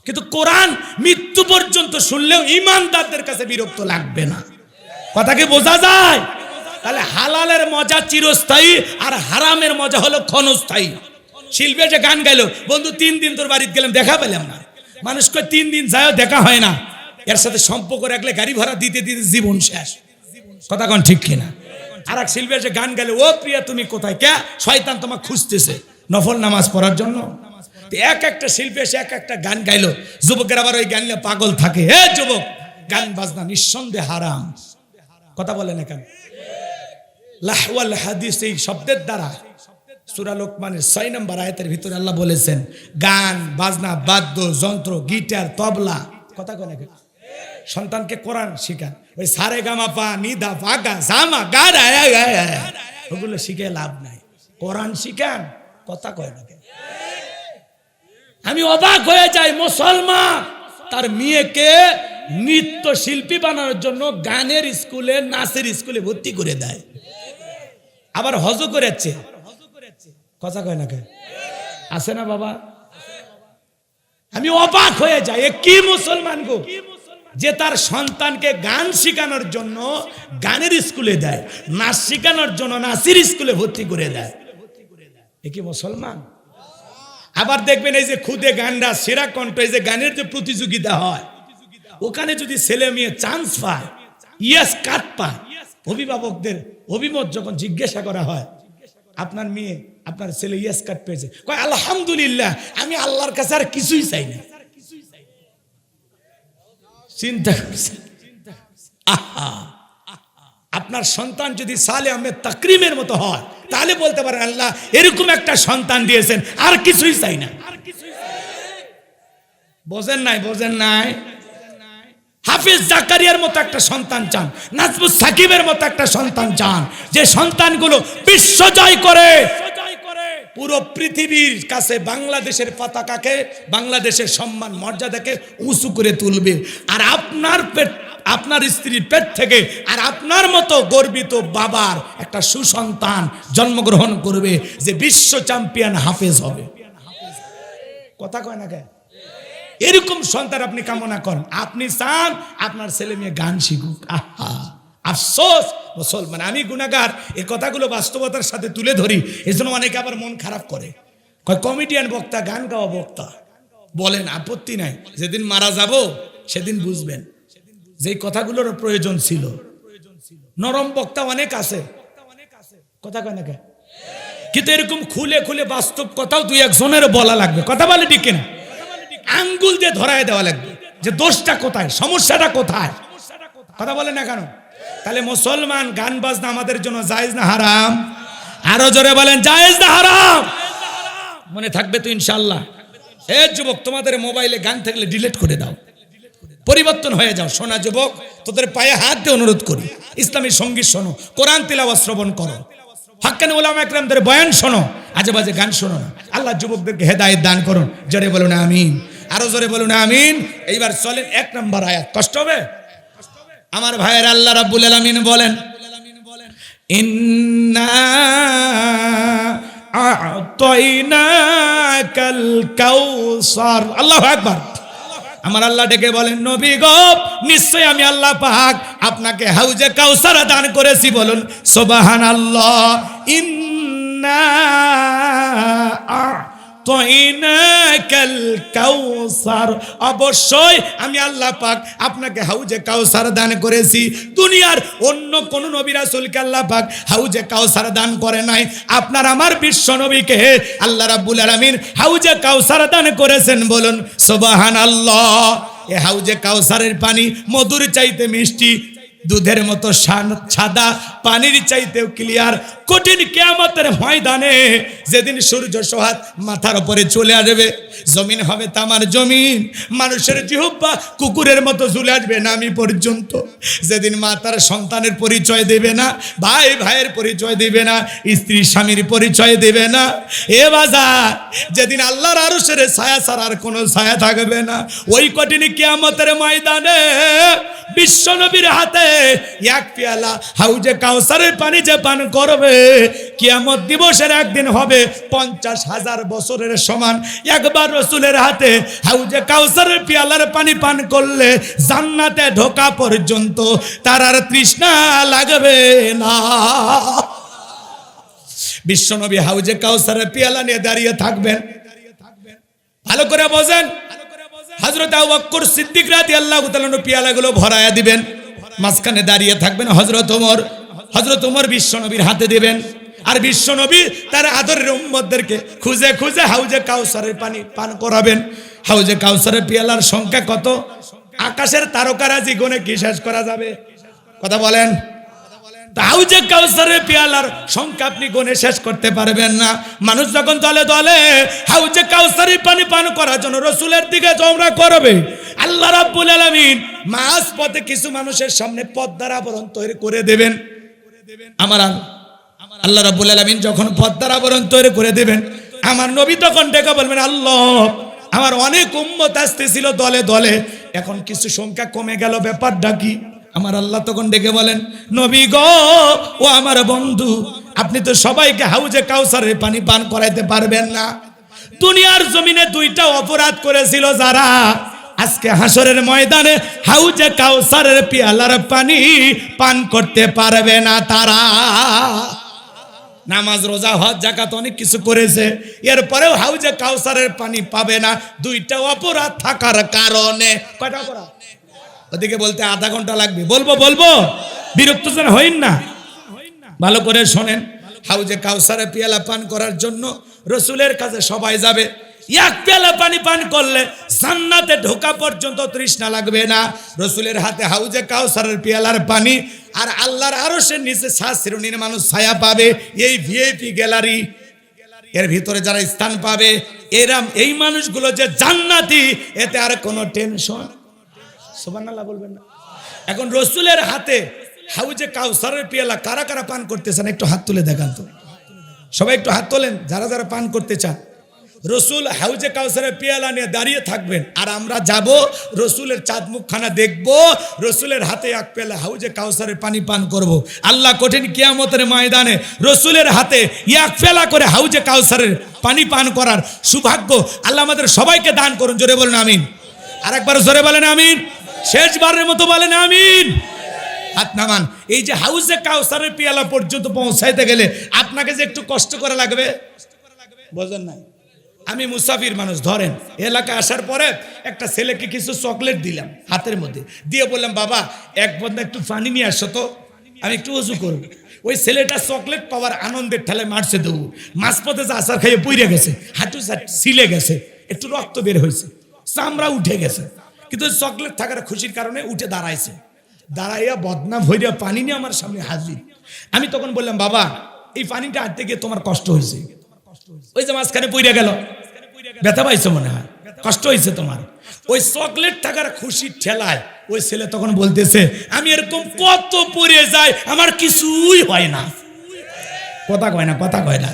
[SPEAKER 1] কিন্তু কোরআন মৃত্যু পর্যন্ত শুনলেও ইমানদারদের কাছে বিরক্ত লাগবে না। কথা কি বোঝা যায়? তাহলে হালালের মজা চিরস্থায়ী আর হারামের মজা হলো ক্ষণস্থায়ী। শিল্পী যে গান গাইলো, বন্ধু 3 দিন তোর বাড়িতে গেলাম দেখা পেলাম না, মানুষকে 3 দিন যায়ও দেখা হয় না, এর সাথে সম্পর্ক রাখলে গাড়ি ভাড়া দিতে দিতে জীবন শেষ। কথা কোন ঠিক কিনা? আর এক শিল্পী যে গান গাইলো, ও প্রিয়া তুমি কোথায়, কে শয়তান তোমাকে খুঁজতেছে নফল নামাজ পড়ার জন্য। এক একটা শিল্পী এসে এক একটা গান গাইলো, যুবকের আবার ওই গান নিয়ে পাগল থাকে। হে যুবক, গান বাজনা নিঃসন্দেহে হারাম। কথা বলে না কেন? লাহওয়াল হাদিস এই শব্দের দ্বারা সূরা লোকমানের 6 নম্বর আয়াতের ভিতরে আল্লাহ বলেছেন গান বাজনা, বাদ্য যন্ত্র, গিটার, তবলা। কথা কয় না কেন? সন্তানকে কোরআন শিখান। ওই সারে গামা পা নিদা পাগা জামা গারা ওগুলো শিখে লাভ নাই। কোরআন শিখান, কথা কয় না। আমি অবাক হয়ে যাই, মুসলমান তার মেয়েকে নৃত্য শিল্পী বানানোর জন্য গানের স্কুলে, নাচের স্কুলে ভর্তি করে দেয়, আবার হজও করেছে, কথা কয় না কে? আছে না বাবা? আমি অবাক হয়ে যাই, এ কি মুসলমান গো, যে তার সন্তানকে গান শেখানোর জন্য গানের স্কুলে দেয়, নাচ শেখানোর জন্য নাচের স্কুলে ভর্তি করে দেয়। এ কি মুসলমান? আবার দেখবেন এই যে খুদে গানরা, সেরা কণ্ঠ, এই যে গানের যে প্রতিযোগিতা হয়, ওখানে যদি ছেলে মেয়ে চান্স পায়, ইয়েস কাট পায়, অভিভাবকদের অভিমত যখন জিজ্ঞাসা করা হয়, আপনার মেয়ে, আপনার ছেলে ইয়েস কাট পেয়েছে, কয় আলহামদুলিল্লাহ, আমি আল্লাহর কাছে আর কিছুই চাই না। চিন্তা করছে, আপনার সন্তান যদি সালে আহমেদ তাকরিমের মতো হয়, তাহলে বলতে পারেন আল্লাহ এরকম একটা সন্তান দিয়েছেন, আর কিছুই চাই না। বোঝেন নাই? বোঝেন নাই? হাফিজ জাকারিয়ার মতো একটা সন্তান চান, নাজমুস সাকিবের মতো একটা সন্তান চান, যে সন্তানগুলো বিশ্ব জয় করে, পুরো পৃথিবীর কাছে বাংলাদেশের পতাকাকে, বাংলাদেশের সম্মান মর্যাদাকে উঁচু করে তুলবে। আর আপনার স্ত্রীর পেট থেকে আর আপনার মতো গর্বিত বাবার একটা সুসন্তান জন্মগ্রহণ করবে, যে বিশ্ব চ্যাম্পিয়ন হাফেজ হবে। কথা কয় না কে? এরকম সন্তান আপনি কামনা করেন, আপনি চান আপনার ছেলে মেয়ে গান শিখুক। আহা, আফসোস মুসলমান, আমি গুনাহগার, এই কথাগুলো বাস্তবতার সাথে তুলে ধরি, এজন্য অনেকে আবার মন খারাপ করে, কয় কমেডিয়ান বক্তা, গান গাওয়া বক্তা। বলেন, আপত্তি নাই, যেদিন মারা যাব সেদিন বুঝবেন যে কথাগুলোর প্রয়োজন ছিল। নরম বক্তা অনেক আছে, কথা কয় না কে? কিন্তু এরকম খুলে খুলে বাস্তব কথাও দুই একজনের বলা লাগবে, কথা বলে ঠিক কিনা? আঙ্গুল দিয়ে ধরায় দেওয়া লাগবে যে দোষটা কোথায়, সমস্যাটা কোথায়, কথা বলে না কেন? তাহলে মুসলমান, গান বাজনা আমাদের জন্য জায়েজ না হারাম? আরো জোরে বলেন, জায়েজ না হারাম? মনে থাকবে তো ইনশাআল্লাহ? হে যুবক, তোমাদের মোবাইলে গান থাকলে ডিলিট করে দাও, পরিবর্তন হয়ে যাও। শোনা যুবক, তোদের পায়ে হাত দিয়ে অনুরোধ করি, ইসলামী সঙ্গীত শোনো, কোরআন তিলাওয়াত শ্রবণ করো, হাক্কানি উলামা ইকরামদের বয়ান শোনো, আজে বাজে গান শোনো না। আল্লাহ যুবকদেরকে হেদায়েত দান করুন। জোরে বলুন আমিন, আরো জোরে বলুন আমিন। এইবার চলেন 1 নম্বর আয়াত, কষ্ট হবে আমার ভাইয়ের। আল্লাহ রাব্বুল আলামিন বলেন, ইন্না আ'তাইনাকাল কাউসার। আল্লাহু আকবার। আমার আল্লাহ ডেকে বলেন, নবী গো, নিশ্চয় আমি আল্লাহ পাক আপনাকে হাউজে কাউসার দান করেছি। বলুন সুবহানাল্লাহ। ইন্না আ'তাইনাকাল কাউসার, অবশ্যই আমি আল্লাহ পাক আপনাকে হাউজে কাউসার দান করেছি। দুনিয়ার অন্য কোন নবী রাসূলকে আল্লাহ পাক হাউজে কাউসার দান করে নাই। আপনার আমার বিশ্ব নবীকে আল্লাহ রাব্বুল আলামিন হাউজে কাউসার দান করেছেন। বলুন সুবহানাল্লাহ। এই হাউজে কাউসারের পানি মধুর চাইতে মিষ্টি, দুধের মতো সাদা, পানির চাইতেও ক্লিয়ার। কঠিন কিয়ামতের ময়দানে যেদিন সূর্য সোহাগ মাথার উপরে চলে আসবে, জমিন হবে তামার জমিন, মানুষের জিহ্বা কুকুরের মতো ঝুলে আসবে নামি পর্যন্ত। যেদিন মা তার সন্তানের পরিচয় দেবে না, ভাই ভাইয়ের পরিচয় দেবে না, স্ত্রী স্বামীর পরিচয় দেবে না। এ বাজার, যেদিন আল্লাহর আরশের ছায়া ছাড়া আর কোনো ছায়া থাকবে না, ওই কঠিন কিয়ামতের ময়দানে বিশ্ব নবীর হাতে এক পেয়ালা হাউজে কাউসারের পানি যে পান করবে, কিয়ামত দিবসের একদিন হবে 50,000 বছরের সমান। একবার রাসূলের হাতে হাউজে কাউসারের পেয়ালার পানি পান করলে জান্নাতে ঢোকা পর্যন্ত তার আর তৃষ্ণা লাগবে না। বিশ্বনবী হাউজে কাউসারের পেয়ালা নিয়ে দাঁড়িয়ে থাকবেন। ভালো করে বোঝেন, হযরত আবু বকর সিদ্দিক রাদিয়াল্লাহু তাআলা পেয়ালাগুলো ভরায়া দিবেন, মাঝখানে দাঁড়িয়ে থাকবেন হযরত ওমর। হযরত ওমর বিশ্বনবীর হাতে দিবেন, আর বিশ্বনবী তার আদরের উম্মতদেরকে খুঁজে খুঁজে হাউজে কাউসারের পানি পান করাবেন। হাউজে কাউসারের পেয়ালার সংখ্যা কত? আকাশের তারকারাজি গুণে কি শেষ করা যাবে? কথা বলেন। হাউজে কাউসারের পেয়ালার সংখ্যা আপনি গুণে শেষ করতে পারবেন না। মানুষ যখন দলে দলে হাউজে কাউসারের পানি পান করার জন্য রাসূলের দিকে তোমরা করবে, আল্লাহ রাব্বুল আলামিন মাঝ পথে কিছু মানুষের সামনে পর্দার আবরণ তৈরি করে দেবেন। আমার আল্লাহ রাব্বুল আলামিন যখন পর্দার আবরণ তৈরি করে দেবেন, আমার নবী তখন ডেকে বলবেন, আল্লাহ আমার অনেক উম্মত আসতেছিল দলে দলে, এখন কিছু সংখ্যা কমে গেল, ব্যাপারটা কি? আমার আল্লাহ তখন ডেকে বলেন, নবী গো, ও আমার বন্ধু, আপনি তো সবাইকে হাউজে কাউসারের পানি পান করাইতে পারবেন না। দুনিয়ার জমিনে দুইটা অপরাধ করেছিল যারা, আজকে হাসরের ময়দানে হাউজে কাউসারের পিয়ালার পানি পান করতে পারবে না তারা। নামাজ, রোজা, হজ, যাকাত অনেক কিছু করেছে, এরপরেও হাউজে কাউসারের পানি পাবে না, দুইটা অপরাধ থাকার কারণে। কয়টা অপরাধ? ওদিকে বলতে আধা ঘন্টা লাগবে, বলবো বিরক্ত যেন হইন না, ভালো করে শোনেন। হাউজে কাউসারের পিয়ালা পান করার জন্য রসুলের কাছে সবাই যাবে। এক পেয়ালা পানি পান করলে জান্নাতে ঢোকা পর্যন্ত তৃষ্ণা লাগবে না। রসুলের হাতে হাউজে কাউসারের পিয়ালার পানি, আর আল্লাহর আরশের নিচে শ্রেণীর মানুষ ছায়া পাবে। এই ভিআইপি গ্যালারি, এর ভিতরে যারা স্থান পাবে, এই মানুষগুলো যে জান্নাতি, এতে আর কোনো টেনশন। সুবহানাল্লাহ বলবেন না? এখন রসুলের হাতে হাউজে কাউসারের পিয়ালা কারা কারা পান করতেছেন একটু হাত তুলে দেখান তো। সবাই একটু হাত তোলেন যারা যারা পান করতে চান। রসুল হাউজে কাউসারের পিয়ালা নিয়ে দাঁড়িয়ে থাকবেন, আর আমরা যাব রসুলের চাঁদ মুখখানা দেখব, রসুলের হাতে এক পেয়ালা হাউজে কাউসারের পানি পান করব। আল্লাহ কঠিন কিয়ামতের ময়দানে রসুলের হাতে এক পেয়ালা করে হাউজে কাউসারের পানি পান করার সৌভাগ্য আল্লাহ আমাদের সবাইকে দান করুন। জোরে বলেন আমিন। আর একবার জোরে বলেন আমিন। শেষবারের মতো বলেন আমিন। হাত নামান। এই যে হাউজে কাউসারের পিয়ালা পর্যন্ত পৌঁছাইতে গেলে আপনাকে যে একটু কষ্ট করা লাগবে, বোঝেন নাই? আমি মুসাফির মানুষ, ধরেন এলাকা আসার পরে একটা ছেলেকে কিছু চকলেট দিলাম হাতের মধ্যে, দিয়ে বললাম, বাবা এক বন্ধা একটু পানি নিয়ে আসো তো, আমি একটু ওযু করব। ওই ছেলেটা চকলেট পাওয়ার আনন্দের ঠেলায় মারছে দেবো, মাঝপথে যে আচার খাইয়ে পইরে গেছে, হাঁটু ছিলে গেছে, একটু রক্ত বের হয়েছে, চামড়া উঠে গেছে, কিন্তু চকলেট থাকার খুশির কারণে উঠে দাঁড়াইছে। দাঁড়াইয়া বদনাম হইয়া পানি নিয়ে আমার সামনে হাজির। আমি তখন বললাম, বাবা এই পানিটা আনতে গিয়ে তোমার কষ্ট হয়েছে, ওই যে মাঝখানে পইরা গেল, ব্যথা পাইছো মনে হয়, কষ্ট হয়েছে তোমার। ওই চকলেট থাকার খুশির ঠেলায় ওই ছেলে তখন বলতেছে, আমি এরকম কত পড়ে যাই, আমার কিছুই হয় না। কথা কয় না।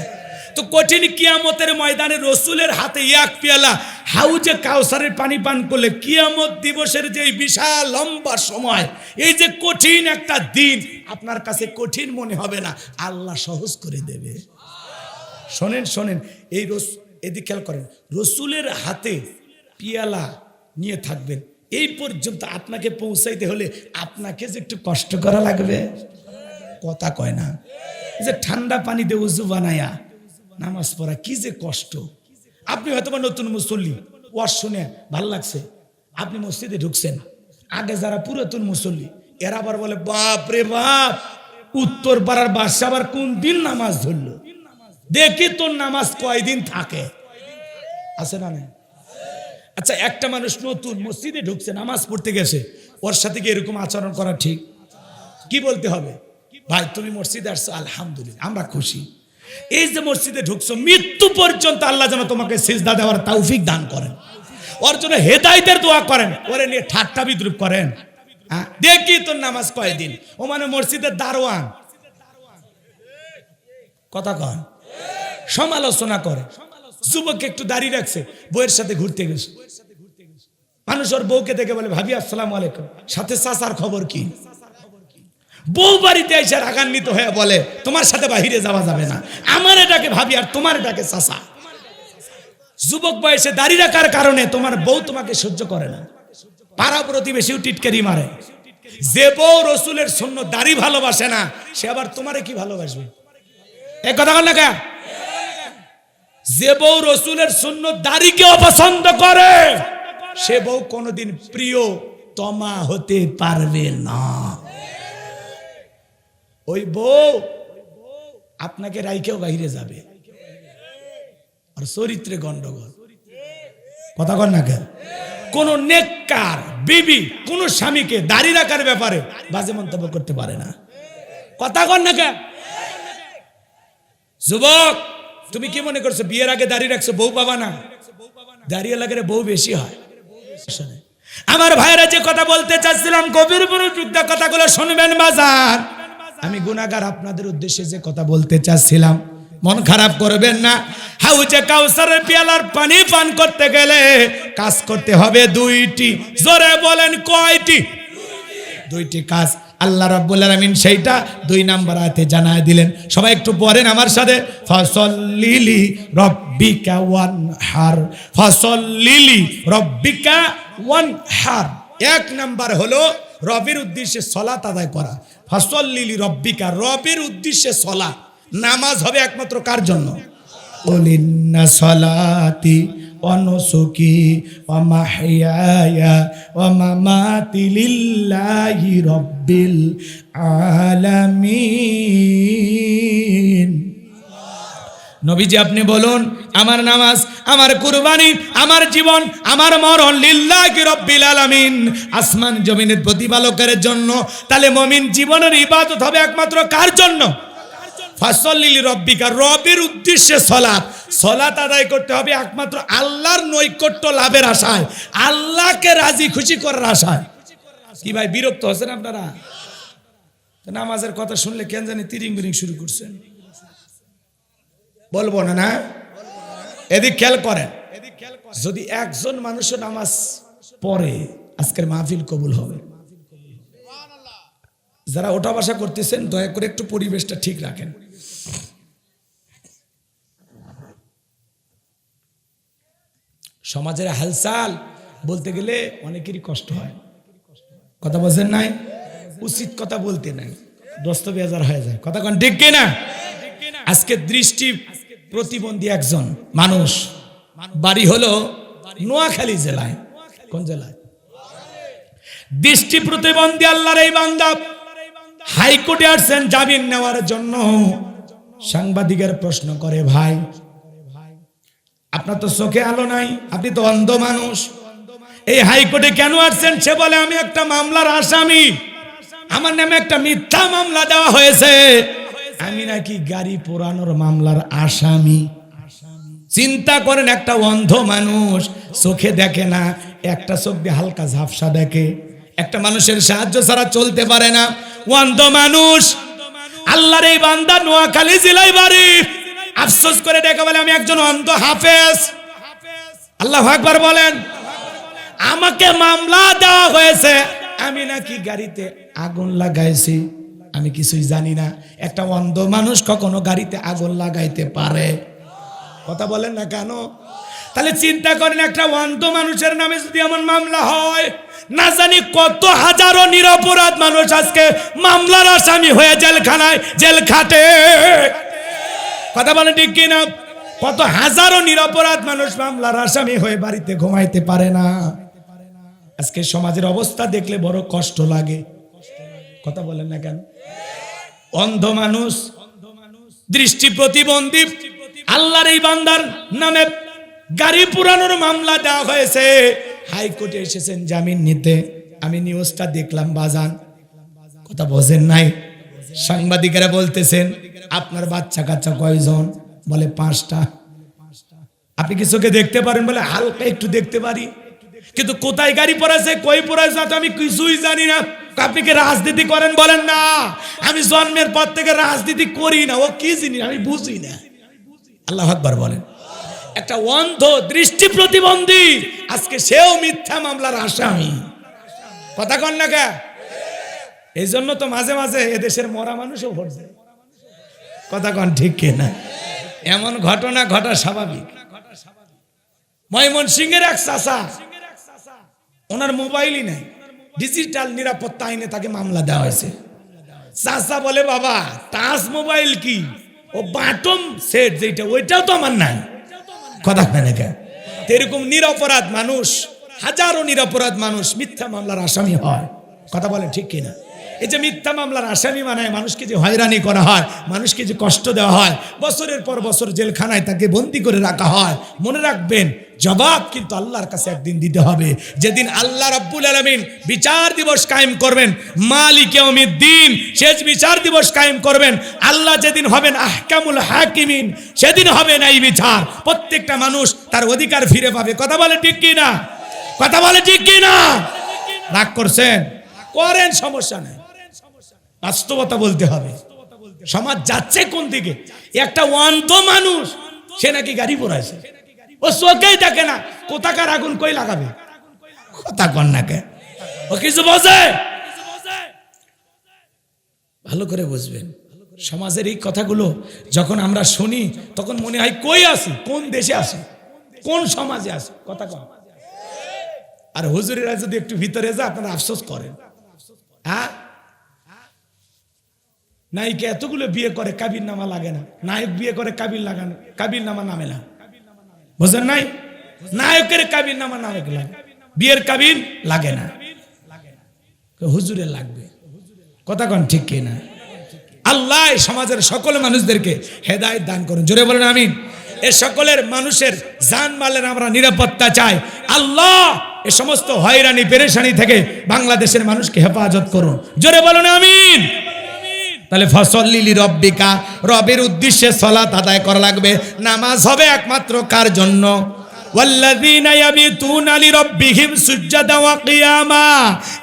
[SPEAKER 1] তো কঠিন কিয়ামতের ময়দানে রসুলের হাতে এক পেয়ালা হাউজে কাউসারের পানি পান করলে কিয়ামত দিবসের যে বিশাল লম্বা সময়, এই যে কঠিন একটা দিন, আপনার কাছে কঠিন মনে হবে না, আল্লাহ সহজ করে দেবে। শোনেন, এই এদিকে খেয়াল করেন, রসুলের হাতে পিয়ালা নিয়ে থাকবেন, এই পর্যন্ত আপনাকে পৌঁছাইতে হলে আপনাকে যে একটু কষ্ট করা লাগবে। কথা কয় না? যে ঠান্ডা পানি দিয়ে উজু বানায়া নামাজ পড়া কি যে কষ্ট। আপনি হয়তো বা নতুন মুসল্লি, ওয়াজ শুনে ভাল লাগছে, আপনি মসজিদে ঢুকছেন, আগে যারা পুরাতন মুসল্লি এরা আবার বলে, বাপ রে বাপ, উত্তর পাড়ার বাদশা আবার কোন দিন নামাজ ধরলো, দেখি তোর নামাজ কয়দিন থাকে, আছে না? আচ্ছা, একটা মানুষ নতুন মসজিদে ঢুকছে, নামাজ পড়তে গেছে, ওর সাথে কি এরকম আচরণ করা ঠিক? কি বলতে হবে? ভাই তুমি মসজিদে আসছো, আলহামদুলিল্লাহ, আমরা খুশি। এই যে মসজিদে ঢুকছো, মৃত্যু পর্যন্ত আল্লাহ যেন তোমাকে সিজদা দেওয়ার তৌফিক দান করেন, ওর জন্য হেদায়েতের দোয়া করেন, ওরে নিয়ে ঠাট্টা বিদ্রুপ করেন, দেখি তোর নামাজ কয়দিন। ও মানে মসজিদের দারোয়ান, কথা কন, সমালোচনা করে। যুবক একটু দাঁড়িয়ে রাখছে, বউয়ের সাথে ঘুরতে গেছে, মানুষ ওর বউকে দেখে বলে, ভাবি আসসালামু আলাইকুম, সাথে চাচার খবর কি? বউ বাড়িতে এসে রাগান্বিত হয়ে বলে, তোমার সাথে বাহিরে যাওয়া যাবে না, আমার এটাকে ভাবি আর তোমার এটাকে চাচা। যুবক বয়সে দাঁড়িয়ে রাখার কারণে তোমার বউ তোমাকে সহ্য করে না, পাড়া প্রতিবেশীও টিটকারি মারে। যে বউ রসুলের সুন্নাত দাড়ি ভালোবাসে না, সে আবার তোমারে কি ভালোবাসবে? এই কথা বল না কে? যে বউ রসুলের সুন্নাত দাড়িকে অপছন্দ করে, সে বউ কোনোদিন প্রিয় তমা হতে পারবে না। ওই বউ আপনাকে রাইকেও বাইরে যাবে, আর চরিত্রে গন্ডগোল। কথা কন না কেন? কোন নেককার বিবি কোন স্বামীকে দাড়ি রাখার ব্যাপারে বাজে মন্তব্য করতে পারে না। কথা কন না কেন? যুবক, তুমি কি মনে করছো বিয়ের আগে দাড়ি রাখছো বউ পাবা না? দাঁড়িয়ে লাগে বউ বেশি হয়। আমার ভাইরা যে কথা বলতে চাচ্ছিলাম, গভীর মনোযোগ দিয়ে কথাগুলো শুনবেন বাজার। আমি গুনাহগার, আপনাদের উদ্দেশ্যে যে কথা বলতে চাচ্ছিলাম, মন খারাপ করবেন না। হাউজে কাউসারের পেয়ালার পানি পান করতে গেলে কাজ করতে হবে দুইটি। জোরে বলেন কয়টি? দুইটি কাজ। আল্লাহ রাব্বুল আলামিন সেইটা 2 নাম্বার আয়াতে জানায় দিলেন। সবাই একটু পড়েন আমার সাথে, ফাসাল্লিলি রাব্বিকা ওয়ানহার, ফাসাল্লিলি রাব্বিকা ওয়ানহার। 1 নাম্বার হলো রবের উদ্দেশ্যে সালাত আদায় করা। ফাসাল্লিলি রাব্বিকা, রবের উদ্দেশ্যে সালাত। নামাজ হবে একমাত্র কার জন্য? কুলিন্না সালাতি ওয়া নুসুকি ওয়া মাহইয়ায়া ওয়া মামাতি লিল্লাহি রাব্বিল আলামিন। নবীজি আপনি বলুন, আমার নামাজ, আমার কুরবানি, আমার জীবন, আমার মরণ লিল্লাহি রাব্বিল আলামিন, আসমান জমিনের প্রতিপালকের জন্য। তাহলে মুমিন জীবনের ইবাদত হবে একমাত্র কার জন্য? ফাসাল্লিলি রাব্বিকা, রবের উদ্দেশ্যে সালাত। সালাত আদায় করতে হবে একমাত্র আল্লাহর নৈকট্য লাভের আশায়, আল্লাহকে রাজি খুশি করার আশায়। কি ভাই বিরক্ত হচ্ছেন আপনারা? নামাজের কথা শুনলে কেন জানি তিরিং বিরিং শুরু করছেন। বলবো না না? এদিক খেয়াল করেন, যদি একজন মানুষ নামাজ পড়ে আজকের মাহফিল কবুল হবে। যারা ওঠা বসা করতেছেন দয়া করে একটু পরিবেশটা ঠিক রাখেন। সমাজের হালচাল বলতে গেলে অনেকেরই কষ্ট হয়, কথা বলছেন নাই? উচিত কথা বলতে নাই, দস্ত বেজার হয়ে যায়, কথা কোন ঠিক কিনা? আজকে দৃষ্টি প্রতিবন্ধী একজন মানুষ, বাড়ি হলো নোয়াখালী জেলায়। কোন জেলায়? দৃষ্টি প্রতিবন্ধী আল্লাহর এই বান্দা হাইকোর্টে আসছেন জামিন নেওয়ার জন্য। সাংবাদিকের প্রশ্ন করে, ভাই আপনার তো চোখে আলো নাই, আপনি তো অন্ধ মানুষ, এই হাইকোর্টে কেন আসছেন? সে বলে, আমি একটা মামলার আসামি, আমার নামে একটা মিথ্যা মামলা দেওয়া হয়েছে, আমি নাকি গাড়ি পোড়ানোর মামলার আসামি। চিন্তা করেন, একটা অন্ধ মানুষ, চোখে দেখে না, একটা চোখ দিয়ে হালকা ঝাপসা দেখে, একটা মানুষের সাহায্য ছাড়া চলতে পারে না, অন্ধ মানুষ। আল্লাহর এই বান্দা নোয়াখালী জেলায় বাড়ি, আফসোস করে ডেকে বলে, আমি একজন অন্ধ হাফেজ। আল্লাহু আকবার বলেন। আমাকে মামলা দেওয়া হয়েছে, আমি নাকি গাড়িতে আগুন লাগাইছি, আমি কিছুই জানি না। একটা অন্ধ মানুষ কখনো গাড়িতে আগুন লাগাইতে পারে? কথা বলেন না কেন? তাহলে চিন্তা করেন, একটা অন্ধ মানুষের নামে যদি এমন মামলা হয়, না জানি কত হাজারো নিরপরাধ মানুষ আজকে মামলার আসামি হয়ে জেলখানায় জেল খাটে। কথা বলেন ঠিক কিনা? কত হাজারো নিরপরাধ মানুষ মামলার আসামি হয়ে বাড়িতে ঘুমাইতে পারে না। আজকে সমাজের অবস্থা দেখলে বড় কষ্ট লাগে, কথা বলেন না কেন? অন্ধ মানুষ, দৃষ্টি প্রতিবন্ধী, আল্লাহর এই বান্দার নামে গাড়ি পুরানোর মামলা দেওয়া হয়েছে, হাইকোর্টে এসেছেন জামিন নিতে। আমি নিউজটা দেখলাম বাজান, কথা বোঝেন নাই? সাংবাদিকেরা বলতেছেন, আপনার বাচ্চা কাচ্চা কয়জন? বলে 5টা। আপনি কি চোখে দেখতে পারেন? বলে হালকা একটু দেখতে পারি, কিন্তু কোথায় গাড়ি পড়াছে, কই পড়াছে আমি কিছুই জানি না। আপনি কি রাজনীতি করেন? বলেন না, আমি জন্মের পর থেকে রাজনীতি করি না, ও কি জিনিস আমি বুঝি না। আল্লাহু আকবার বলেন। একটা অন্ধ দৃষ্টি প্রতিবন্ধী, আজকে সেও মিথ্যা মামলার আসামি, কথা কন না কে? এই জন্য তো মাঝে মাঝে এদেশের মরা মানুষও ভোট দেয়, কথা কন ঠিক কিনা? এমন ঘটনা ঘটা স্বাভাবিক। ময়মনসিংহের এক চাচা, ওনার মোবাইলই নাই, ডিজিটাল নিরাপত্তা আইনে তাকে মামলা দেওয়া হয়েছে। চাচা বলে, বাবা টাচ মোবাইল কি, ও বাটম সেট যেটা, ওইটাও তো আমার নাই, কথা হয় না কেন? এরকম নিরপরাধ মানুষ, হাজারো নিরপরাধ মানুষ মিথ্যা মামলার আসামি হয়, কথা বলেন ঠিক কিনা? এই যে মিথ্যা মামলার আসামি মানে মানুষকে যে হয়রানি করা হয়, মানুষকে যে কষ্ট দেওয়া হয়, বছরের পর বছর জেলখানায় তাকে বন্দী করে রাখা হয়, মনে রাখবেন জবাব কিন্তু আল্লাহর কাছে একদিন দিতে হবে। যেদিন আল্লাহ রাব্বুল আলামিন বিচার দিবস কায়েম করবেন, মালিক ইয়াউমিদ্দিন, শেষ বিচার দিবস কায়েম করবেন, আল্লাহ যেদিন হবেন আহকামুল হাকিমিন, সেদিন হবে না এই বিচার, প্রত্যেকটা মানুষ তার অধিকার ফিরে পাবে, কথা বলে ঠিক কিনা? কথা বলে ঠিক কিনা? রাগ করছেন? করেন, সমস্যা নেই, বাস্তবতা বলতে হবে। সমাজ যাচ্ছে কোন দিকে? একটা অন্ধ মানুষ সে নাকি গাড়ি পড়াইছে, ও চোখেই দেখে না কোথাকার আগুন কই লাগাবে। কথা কন না কে? ও কিছু বোঝে? ভালো করে বুঝবেন। সমাজের এই কথাগুলো যখন আমরা শুনি তখন মনে হয় কই আছি, কোন দেশে আছি, কোন সমাজে আছি। কথা কন। আর হুজুরেরা যদি একটু ভিতরে যায় আপনারা আফসোস করেন। হ্যাঁ, নায়িকা এতগুলো বিয়ে করে কাবির নামা লাগে না, নায়ক বিয়ে করে কাবির লাগানো, কাবির নামা নামে না। বুঝেন নাই? নায়কের কাবির নামা নায়ক লাগে, বিয়ের কাবির লাগে না, হুজুরের লাগবে। কথা কন ঠিক কিনা? আল্লাহ সমাজের সকল মানুষদেরকে হেদায়েত দান করুন, জোরে বলেন আমিন। এ সকলের মানুষের জানমালের আমরা নিরাপত্তা চাই। আল্লাহ এ সমস্ত হয়রানি পেরেশানি থেকে বাংলাদেশের মানুষকে হেফাজত করুন, জোরে বলেন আমিন। তাহলে ফসল্লি লিরাব্বিকা, রবের উদ্দেশ্যে সালাত আদায় করা লাগবে। নামাজ হবে একমাত্র কার জন্য? ওয়াল্লাযীনা ইয়াবিতুনা লিরাব্বিহিম সুজদান ওয়া কিয়ামা,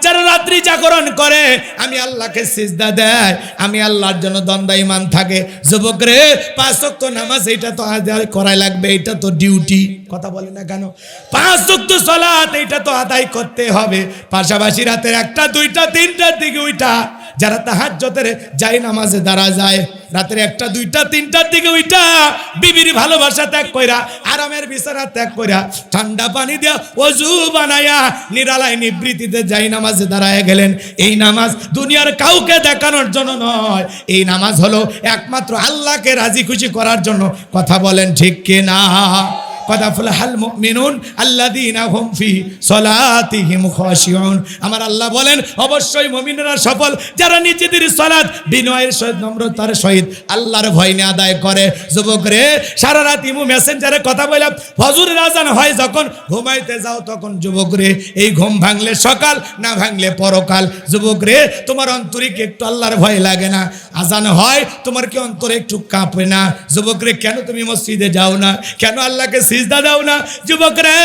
[SPEAKER 1] যারা রাত্রি জাগরণ করে আমি আল্লাহকে সিজদা দেয়, আমি আল্লাহর জন্য দণ্ডায়মান থাকে। যুবক রে, 5 ওয়াক্ত নামাজ এটা তো আদায় করাই লাগবে, এটা তো ডিউটি। কথা বলে না কেন? 5 ওয়াক্ত সালাত এটা তো আদায় করতে হবে। পাশাপাশি রাতের 1টা 2টা 3টার দিকে উঠা, যারা তাহাজ্জুদের যায় নামাজে দাঁড়া যায়, রাতের 1টা 2টা 3টার দিকে উঠা বিবির ভালোবাসা ত্যাগ কইরা, আরামের বিছানা ত্যাগ কইরা, ঠান্ডা পানি দিয়া ওযু বানায়া নিরালায় নিবৃত্তিতে যায় নামাজে দাঁড়ায় গেলেন। এই নামাজ দুনিয়ার কাউকে দেখানোর জন্য নয়, এই নামাজ হলো একমাত্র আল্লাহকে রাজি খুশি করার জন্য। কথা বলেন ঠিক কিনা? কদ আফলাহাল মুমিনুন আল্লাযীনা হুম ফি সালাতিহিম খাশিউন। আমার আল্লাহ বলেন অবশ্যই মুমিনরা সফল যারা নিজেদের সালাত বিনয়ের সহিত নম্রতার সহিত আল্লাহর ভয় নিয়ে আদায় করে। যুবক রে, সারা রাত ইমো মেসেঞ্জারে কথা বললাম, ফজরের আজান হয় যখন ঘুমাইতে যাও তখন যুবক রে, এই ঘুম ভাঙলে সকাল, না ভাঙলে পরকাল। যুবক রে, তোমার অন্তরে কি একটু আল্লাহর ভয় লাগে না? আজান হয় তোমার কি অন্তরে একটু কাঁপে না? যুবক রে, কেন তুমি মসজিদে যাও না? কেন আল্লাহকে সিজদা দাও না? যুবক রে,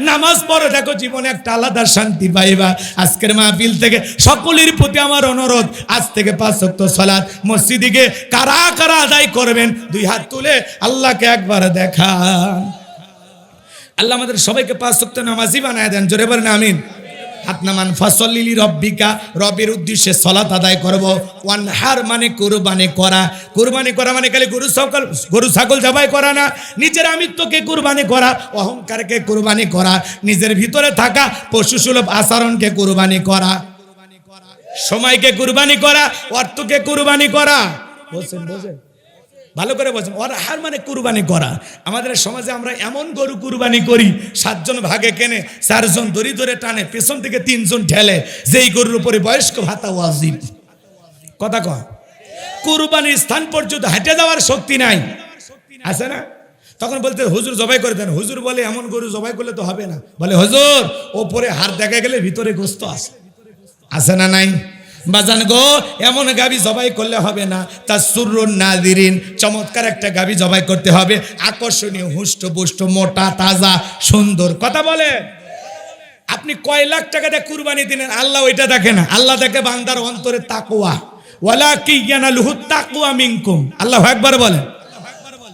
[SPEAKER 1] নামাজ পড়ে দেখো, জীবনে একটা আলাদা শান্তি পাইবা। আজকের মাহফিল থেকে সকলের প্রতি আমার অনুরোধ, আজ থেকে 5 ওয়াক্ত সালাত মসজিদে গিয়ে কারা কারা আদায় করবেন 2 হাত তুলে আল্লাহকে একবার দেখান। আল্লাহ আমাদের সবাইকে 5 ওয়াক্ত নামাজি বানায় দেন, জোরে বলেন আমিন। হাত নামান। ফসল্লি লিরাব্বিকা, রবের উদ্দেশ্যে সালাত আদায় করব। ওয়ানহার মানে কুরবানি করা। কুরবানি করা মানে খালি গরু ছাগল জবাই করা না, নিজের আমিত্বকে কুরবানি করা, অহংকারকে কুরবানি করা, নিজের ভিতরে থাকা পশুসুলভ আচরণকে কুরবানি করা, সময়কে কুরবানি করা, অর্থকে কুরবানি করা। বলছেন ভালো করে বলছেন। ওয়ানহার মানে কুরবানি করা। আমাদের সমাজে আমরা এমন গরু কুরবানি করি, 7 জন ভাগে কেনে, 4 জন দড়ি ধরে টানে, পেছন থেকে 3 জন ঠেলে, যেই গরুর উপরে বয়স্ক ভাতা ওয়াজিব। কথা কয়, কুরবানির স্থান পর্যন্ত হেঁটে যাওয়ার শক্তি নাই, আছে না? তখন বলতে হুজুর জবাই করে দেন। হুজুর বলে এমন গরু জবাই করলে তো হবে না। বলে হুজুর, ওপরে হাড় দেখা গেলে ভিতরে গোস্ত আছে, আছে না নাই? বাজান গো, এমন গাবি জবাই করলে হবে না। তাসুরুন নাযিরিন, চমৎকার একটা গাবি জবাই করতে হবে, আকর্ষণীয়, হুষ্টপুষ্ট, মোটা, তাজা, সুন্দর। কথা বলে, আপনি কয় লাখ টাকা দিয়ে কুরবানি দিলেন, আল্লাহ ওইটা দেখে না। আল্লাহ দেখে বান্দার অন্তরে তাকওয়া। ওয়ালাকিন ইয়ানালুহু তাকওয়া মিনকুম। আল্লাহু আকবার বলেন।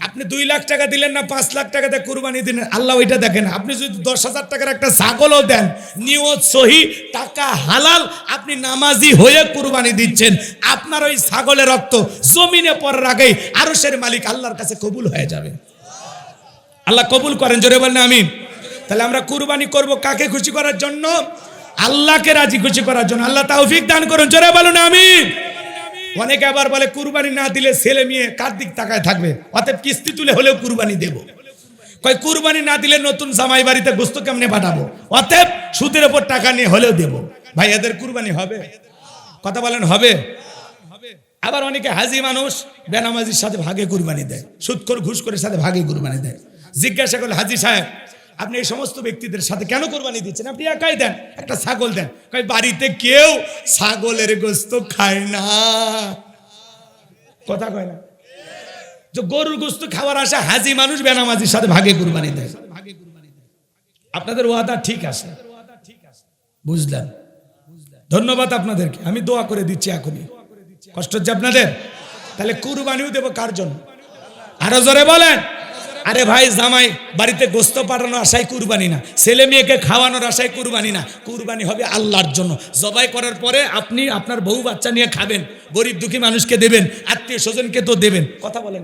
[SPEAKER 1] আপনি 2 লাখ টাকা দিলেন না 5 লাখ টাকা দিয়ে কুরবানি দিলেন, আল্লাহ ওইটা দেখেন। আপনি যদি 10,000 টাকার একটা ছাগলও দেন, নিয়ত সহি, টাকা হালাল, আপনি নামাজি হয়ে কুরবানি দিচ্ছেন, আপনার ওই ছাগলের রক্ত জমিনে পড়ার আগেই আরশের মালিক আল্লাহর কাছে কবুল হয়ে যাবে। আল্লাহ কবুল করেন, জোরে বলেন আমিন। তাহলে আমরা কুরবানি করব কাকে খুশি করার জন্য? আল্লাহকে রাজি খুশি করার জন্য। আল্লাহ তৌফিক দান করুন, জোরে বলুন আমিন। অনেকে আবার বলে কুরবানি না দিলে ছেলে মেয়ে কার দিক তাকায় থাকবে, অতএব কিস্তি তুলে হলেও কুরবানি দেব। কয় কুরবানি না দিলে নতুন জামাই বাড়িতে গোস্ত কেমনে পাঠাবো, অতএব সুদের উপর টাকা নিয়ে হলেও দেব। ভাই, এদের কুরবানি হবে? কথা বলেন হবে? আবার অনেকে হাজি মানুষ বেনামাজির সাথে ভাগে কুরবানি দেয়, সুদখোর ঘুষখোরের সাথে ভাগে কুরবানি দেয়। জিজ্ঞাসা করলে, হাজি সাহেব আপনি এই সমস্ত ব্যক্তিদের সাথে কেন কুরবানি দিচ্ছেন? আপনি একাই দেন, একটা ছাগল দেন। কই বাড়িতে কেউ ছাগলের গোস্ত খায় না। কথা কয় না? যে গরুর গোস্ত খাওয়ার আশা হাজি মানুষ বেনামাজির সাথে ভাগে কুরবানি দেয়। আপনাদের ওয়াদা ঠিক আছে, বুঝলেন? ধন্যবাদ আপনাদেরকে, আমি দোয়া করে দিচ্ছি এখনই। কষ্ট হচ্ছে আপনাদের? তাহলে কুরবানিও দেবো কার জন্য? আরো জোরে বলেন। আরে ভাই, জামাই বাড়িতে গোস্ত পাঠানোর আশায় কুরবানি না, ছেলে মেয়েকে খাওয়ানোর আশায় কুরবানি না, কুরবানি হবে আল্লাহর জন্য। জবাই করার পরে আপনি আপনার বউ বাচ্চা নিয়ে খাবেন, গরিব দুঃখী মানুষকে দেবেন, আত্মীয় স্বজনকে তো দেবেন। কথা বলেন,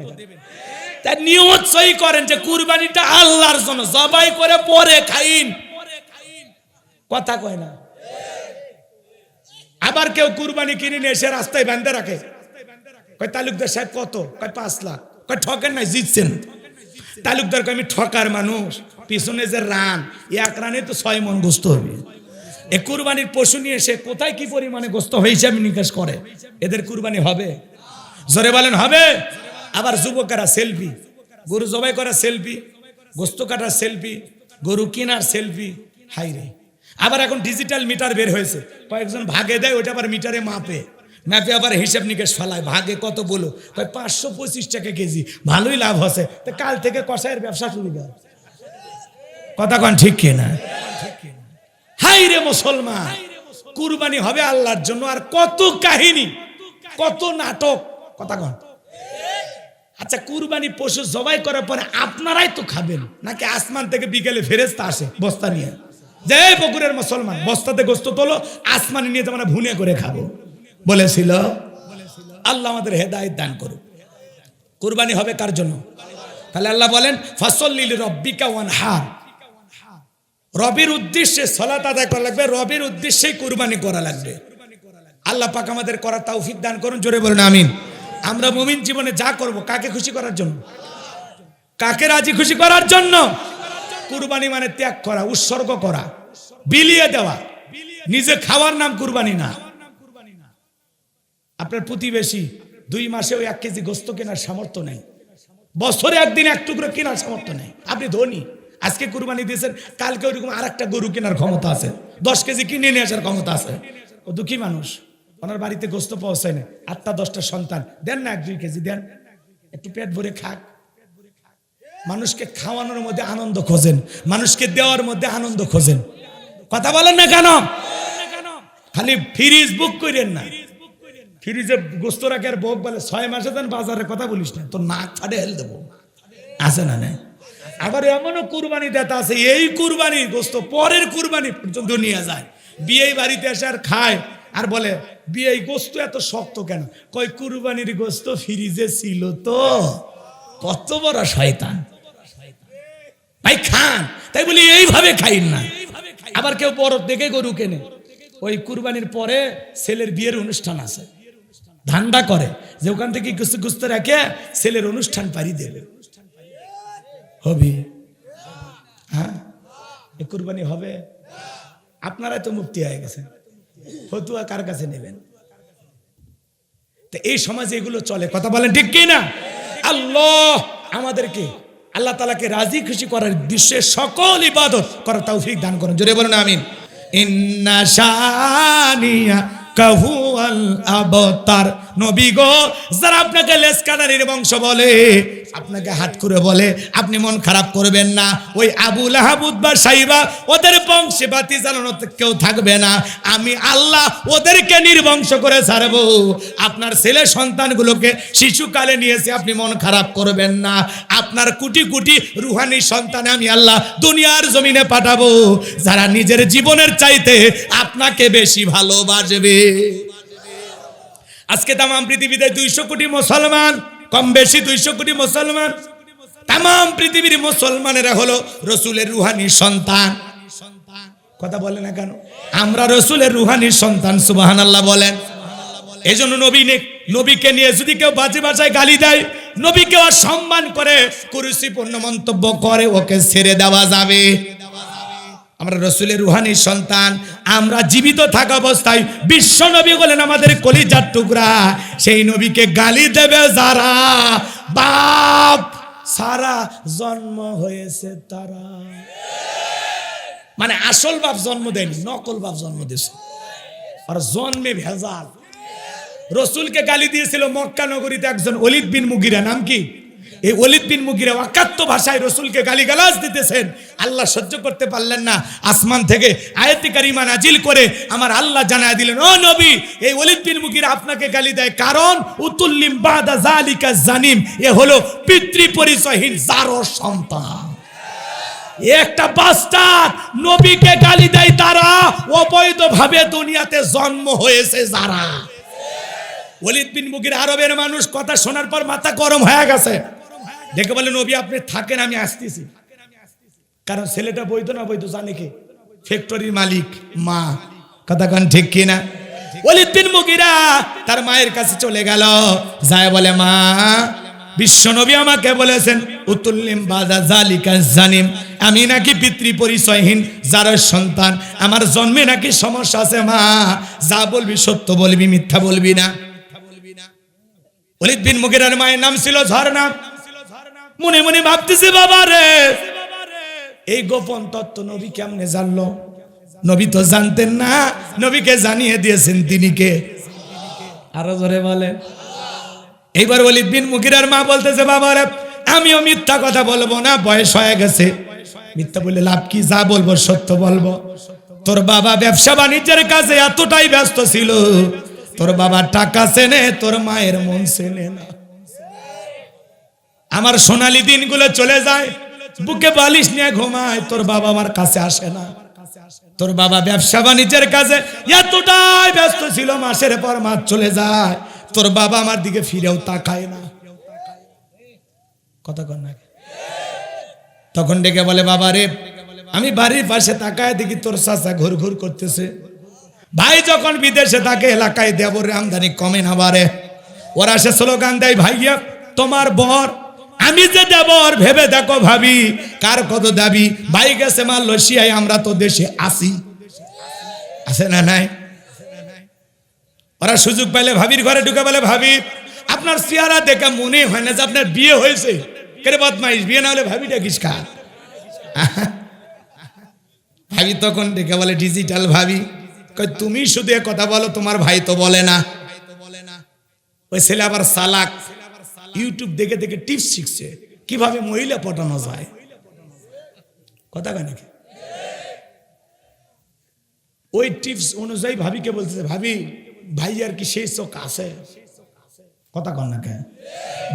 [SPEAKER 1] তাই নিয়ত সই করেন যে কুরবানিটা আল্লাহর জন্য, জবাই করে পরে খাইন। কথা কয় না। আবার কেউ কুরবানি কিনে নিয়ে এসে রাস্তায় বেঁধে রাখে, কয় তালুকদার সাহেব কত? কয় 5 লাখ। কয় ঠকেন নাই, জিতছেন। তালুকদার কয় আমি ঠকার মানুষ, পিছনে যে রান, 1 রানে তো 6 মণ গোস্ত হবে। এ কুরবানির পশু নিয়ে এসে কোথায় কি পরিমাণে গোস্ত হবে হিসাব নিকাশ করে, এদের কুরবানি হবে? জোরে বলেন হবে? আবার যুবকেরা সেলফি, গরু জবাই করা সেলফি, গোস্ত কাটার সেলফি, গরু কেনার সেলফি। হাই রে, আবার এখন ডিজিটাল মিটার বের হয়েছে, কয়েকজন ভাগে দেয়, ওটা আবার মিটারে মাপে আবার হিসাব নিকেশ ফেলায়, ভাগে কত বলো, 525 টাকা কেজি, ভালোই লাভ হচ্ছে। তো কাল থেকে কষায়ের ব্যবসা শুরু করে। কথা কন ঠিক কিনা? হাই রে মুসলমান, কুরবানি হবে আল্লাহর জন্য। আর কত কাহিনী, কত নাটক। কথা কন। আচ্ছা, কুরবানি পশু জবাই করার পরে আপনারাই তো খাবেন, নাকি আসমান থেকে বিকেলে ফেরেশতা আসে বস্তা নিয়ে, যে বগুড়ের মুসলমান বস্তাতে গোস্ত তোলো, আসমানে নিয়ে তোমরা ভুনে করে খাবো বলেছিল? আল্লাহ আমাদের হেদায়েত দান করুক। কুরবানি হবে কার জন্য? তাহলে আল্লাহ বলেন ফাসল্লি লিরাব্বিকা ওয়ানহার, রবের উদ্দেশ্যে সালাত আদায় করা লাগবে, রবের উদ্দেশ্যেই কুরবানি করা লাগবে। আল্লাহ পাক আমাদের করার তৌফিক দান করুন। জোরে বলুন আমিন। আমরা মুমিন জীবনে যা করব, কাকে খুশি করার জন্য? কাকে রাজি খুশি করার জন্য? কুরবানি মানে ত্যাগ করা, উৎসর্গ করা, বিলিয়ে দেওয়া। নিজে খাওয়ার নাম কুরবানি না। আপনার প্রতিবেশী 2 মাসে 1 কেজি গোস্ত কেনার সামর্থ্য নেই, বছরে একদিন 1 টুকরো কেনার সামর্থ্য নেই। আপনি ধনী, আজকে কুরবানি দিয়েছেন, কালকে ওইরকম আরেকটা গরু কেনার ক্ষমতা আছে, 10 কেজি কিনে নিয়ে আসার ক্ষমতা আছে। ও দুঃখী মানুষ, ওনার বাড়িতে গোস্ত পৌঁছায় না, 8টা-10টা সন্তান, দেন না 1-2 কেজি দেন, একটু পেট ভরে খাক। মানুষকে খাওয়ানোর মধ্যে আনন্দ খোঁজেন, মানুষকে দেওয়ার মধ্যে আনন্দ খোঁজেন। কথা বলেন না কেন? খালি ফ্রিজ বুক করেন না, ফ্রিজে গোস্ত রাখে আর বউক বলে 6 মাসে দেন, বাজারের কথা বলিস না, তো নাক ফাটে হেল দেবো। আছে না? নাই। আবার এমনও কুরবানি দেতা আছে, এই কুরবানি গোস্ত পরের কুরবানি পর্যন্ত নিয়ে যায়, বিয়ে বাড়িতে এসে আর খায়, আর বলে বিয়ে গোস্ত এত শক্ত কেন? কয় কুরবানির গোস্ত ফ্রিজে ছিল তো। কত বড় শয়তান ভাই, খান। তাই বলি এইভাবে খাইন না। আবার কেউ বড় দেখে গরু কেনে, ওই কুরবানির পরে ছেলের বিয়ের অনুষ্ঠান আছে, ধান্দা করে যে ওখান থেকে কিছু গুস্ত রেখে ছেলের অনুষ্ঠান পারি দেবে। হবে? হ্যাঁ, এই কুরবানি হবে? আপনারাই তো মুফতি হয়ে গেছেন, ফতুয়া কার কাছে নেবেন? তো এই সমাজে এগুলো চলে। কথা বলেন ঠিক কি না? আল্লাহ আমাদেরকে, আল্লাহ তাআলাকে রাজি খুশি করার উদ্দেশ্যে সকল ইবাদত করার তৌফিক দান করুন। জোরে বলুন আমিন। ইন্না শানিয়া কাহুয়াল আবতার। নবী গো, যারা আপনাকে লেসকানারির বংশ বলে, আপনাকে হাত করে বলে, আপনি মন খারাপ করবেন না। ওই আবু লাহাব, উতবা, সাইবা, ওদের বংশে বাতি জ্বালানো কেউ থাকবে না। আমি আল্লাহ ওদেরকে নির্বংশ করে ছাড়বো। আপনার ছেলে সন্তানগুলোকে শিশুকালে নিয়েছে, আপনি মন খারাপ করবেন না। আপনার কোটি কোটি রুহানি সন্তান আমি আল্লাহ দুনিয়ার জমিনে পাঠাবো, যারা নিজের জীবনের চাইতে আপনাকে বেশি ভালোবাসবে। আজকে তাম পৃথিবীতে 200 কোটি মুসলমান, কম বেশি 200 কোটি মুসলমান। তাম পৃথিবীর মুসলমানেরা হলো রসুলের রুহানি সন্তান। কথা বলে না কেন? আমরা রসুলের রুহানি সন্তান। সুবহানাল্লাহ বলেন। এই জন্য নবীকে নিয়ে যদি কেউ বাজে ভাষায় গালি দেয়, নবীকে অসম্মান করে, কুরুচিপূর্ণ মন্তব্য করে, ওকে ছেড়ে দেওয়া যাবে। আমরা রসুলের রুহানি সন্তান। আমরা জীবিত থাকা অবস্থায় বিশ্ব নবী বলেন আমাদের কলিজার টুকরা, সেই নবীকে গালি দেবে যারা, বাপ সারা জন্ম হয়েছে তারা। মানে আসল বাপ জন্ম দেয়নি, নকল বাপ জন্ম দিয়েছে, আর জন্মে ভেজাল। রসুলকে গালি দিয়েছিল মক্কা নগরীতে একজন ওলীদ বিন মুগিরা, নাম কি? এই ওলীদ বিন মুগীরা অকাত্য ভাষায় রসুলকে গালিগালাজ দিতেছেন। আল্লাহ সহ্য করতে পারলেন না, আসমান থেকে আয়াতে কারিমা নাজিল করে আমার আল্লাহ জানায় দিলেন, ও নবী, এই ওলীদ বিন মুগীরা আপনাকে গালি দেয় কারণ উতুল্লিম বাদা জালিকা জানিম, এ হলো পিতৃ পরিচয়হীন জারর সন্তান। একটা বাস্টার্ড নবীকে গালি দেয় তারা, অবৈধভাবে দুনিয়াতে জন্ম হয়েছে যারা। ওলীদ বিন মুগীরা আরবের মানুষ, কথা শোনার পর মাথা গরম হয়ে গেছে, দেখে বলে নবী আপনি থাকেন, আমি আসতেছি। কারণ ছেলেটা বৈধ না বৈধ জানে কে? ফ্যাক্টরির মালিক মা। কথা কান ঠিক কিনা? ওলীদ বিন মুগীরা তার মায়ের কাছে চলে গেল, যায় বলে মা, বিশ্ব নবী আমাকে বলেছেন উতুল্লিম বাদা জালিকা জানিম, আমি নাকি পিতৃ পরিচয়হীন যার সন্তান, আমার জন্মে নাকি সমস্যা আছে। মা যা বলবি সত্য বলবি, মিথ্যা বলবি না। ওলীদ বিন মুগীরার মায়ের নাম ছিল ঝর্ণা। মনে মনে ভাবতেছে, বাবা রে, এই গোপন তত্ত্ব নবী কেমনে জানলো? নবী তো জানতেন না, নবীকে জানিয়ে দিয়েছেন তিনি কে? আরো জোরে বলেন। এইবার ওলীদ বিন মুগীরার মা বলতেছে, বাবা রে, আমিও মিথ্যা কথা বলবো না, বয়স হয়ে গেছে, মিথ্যা বলে লাভ কি? যা বলবো সত্য বলবো। তোর বাবা ব্যবসা বাণিজ্যের কাজে এতটাই ব্যস্ত ছিল, তোর বাবা টাকা চেনে, তোর মায়ের মন চেনে না। আমার সোনালী দিনগুলো চলে যায়, বুকে বালিশ নিয়ে ঘুমায়, তোর বাবা আমার কাছে আসে না। তোর বাবা ব্যবসা বাণিজ্যের কাজে এতটাই ব্যস্ত ছিল, মাসের পর মাস চলে যায়, তোর বাবা আমার দিকে ফিরেও তাকায় না। কথা কর না। তখন ডেকে বলে, বাবা রে, আমি বাড়ির পাশে তাকায় দেখি তোর চাচা ঘুর ঘুর করতেছে। ভাই যখন বিদেশে থাকে, এলাকায় দেবরের আমদানি কমে না বাড়ে, ওরা সে স্লোগান দেয়, ভাইয়া তোমার বর, আমি যে দেবর ভেবে দেখো ভাবি, কার কত দাবি, ভাই গেছে মালয়েশিয়ায়, আমরা তো দেশে আসি, আছে না নাই? ওরা সুযোগ পাইলে ভাবির ঘরে ঢুকে বলে, ভাবি আপনার চেহারা দেখে মনে হয় না যে আপনার বিয়ে হয়েছে। কেরে বদমাইশ, বিয়ে না হলে ভাবি ডাকিস কা? ভাবি তখন ডেকে বলে, ডিজিটাল ভাবি, তুমি শুধু এ কথা বলো, তোমার ভাই তো বলে না। ওই ছেলে আবার চালাক, ইউটিউব দেখে দেখে টিপস শিখছে কিভাবে মহিলা পটানো যায়। কথা কেন? ওই টিপস অনুযায়ী ভাবিকে বলতেছে, ভাবি ভাইয়ার কি সেই চোখ আছে? কথা কন না কেন?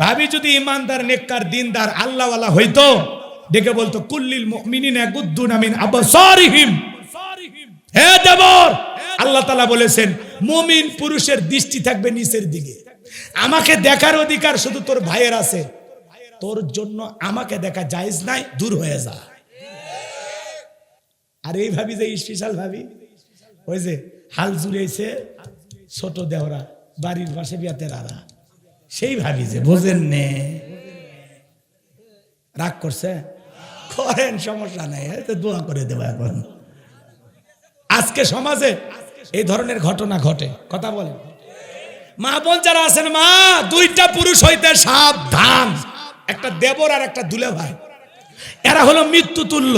[SPEAKER 1] ভাবি যদি ইমানদার, নেককার, দিনদার, আল্লাহওয়ালা হইতো, ডেকে বলতো, কুল্লিল মুমিনিনা ইয়াগুদ্দুনা মিন আবসারিহিম। হে দেবর, আল্লাহ তাআলা বলেছেন মুমিন পুরুষের দৃষ্টি থাকবে নিচের দিকে। আমাকে দেখার অধিকার শুধু তোর ভাইয়ের আছে, তোর জন্য আমাকে দেখা জায়েজ নাই, দূর হয়ে যা। আর এই ভাবি যে স্পেশাল ভাবি, ওই যে হাল জুড়েছে ছোট দেওরা, বাড়ির পাশে বিয়াতে রারা, সেই ভাবি যে বোঝেন নে, রাগ করছে, করেন, সমস্যা নাই, দোয়া করে দেবো। এখন আজকে সমাজে এই ধরনের ঘটনা ঘটে। কথা বলে মা বোন যারা আছেন, মা দুইটা পুরুষ হইতে সাবধান, একটা দেবর আর একটা দুলে ভাই, এরা হলো মৃত্যু তুল্য।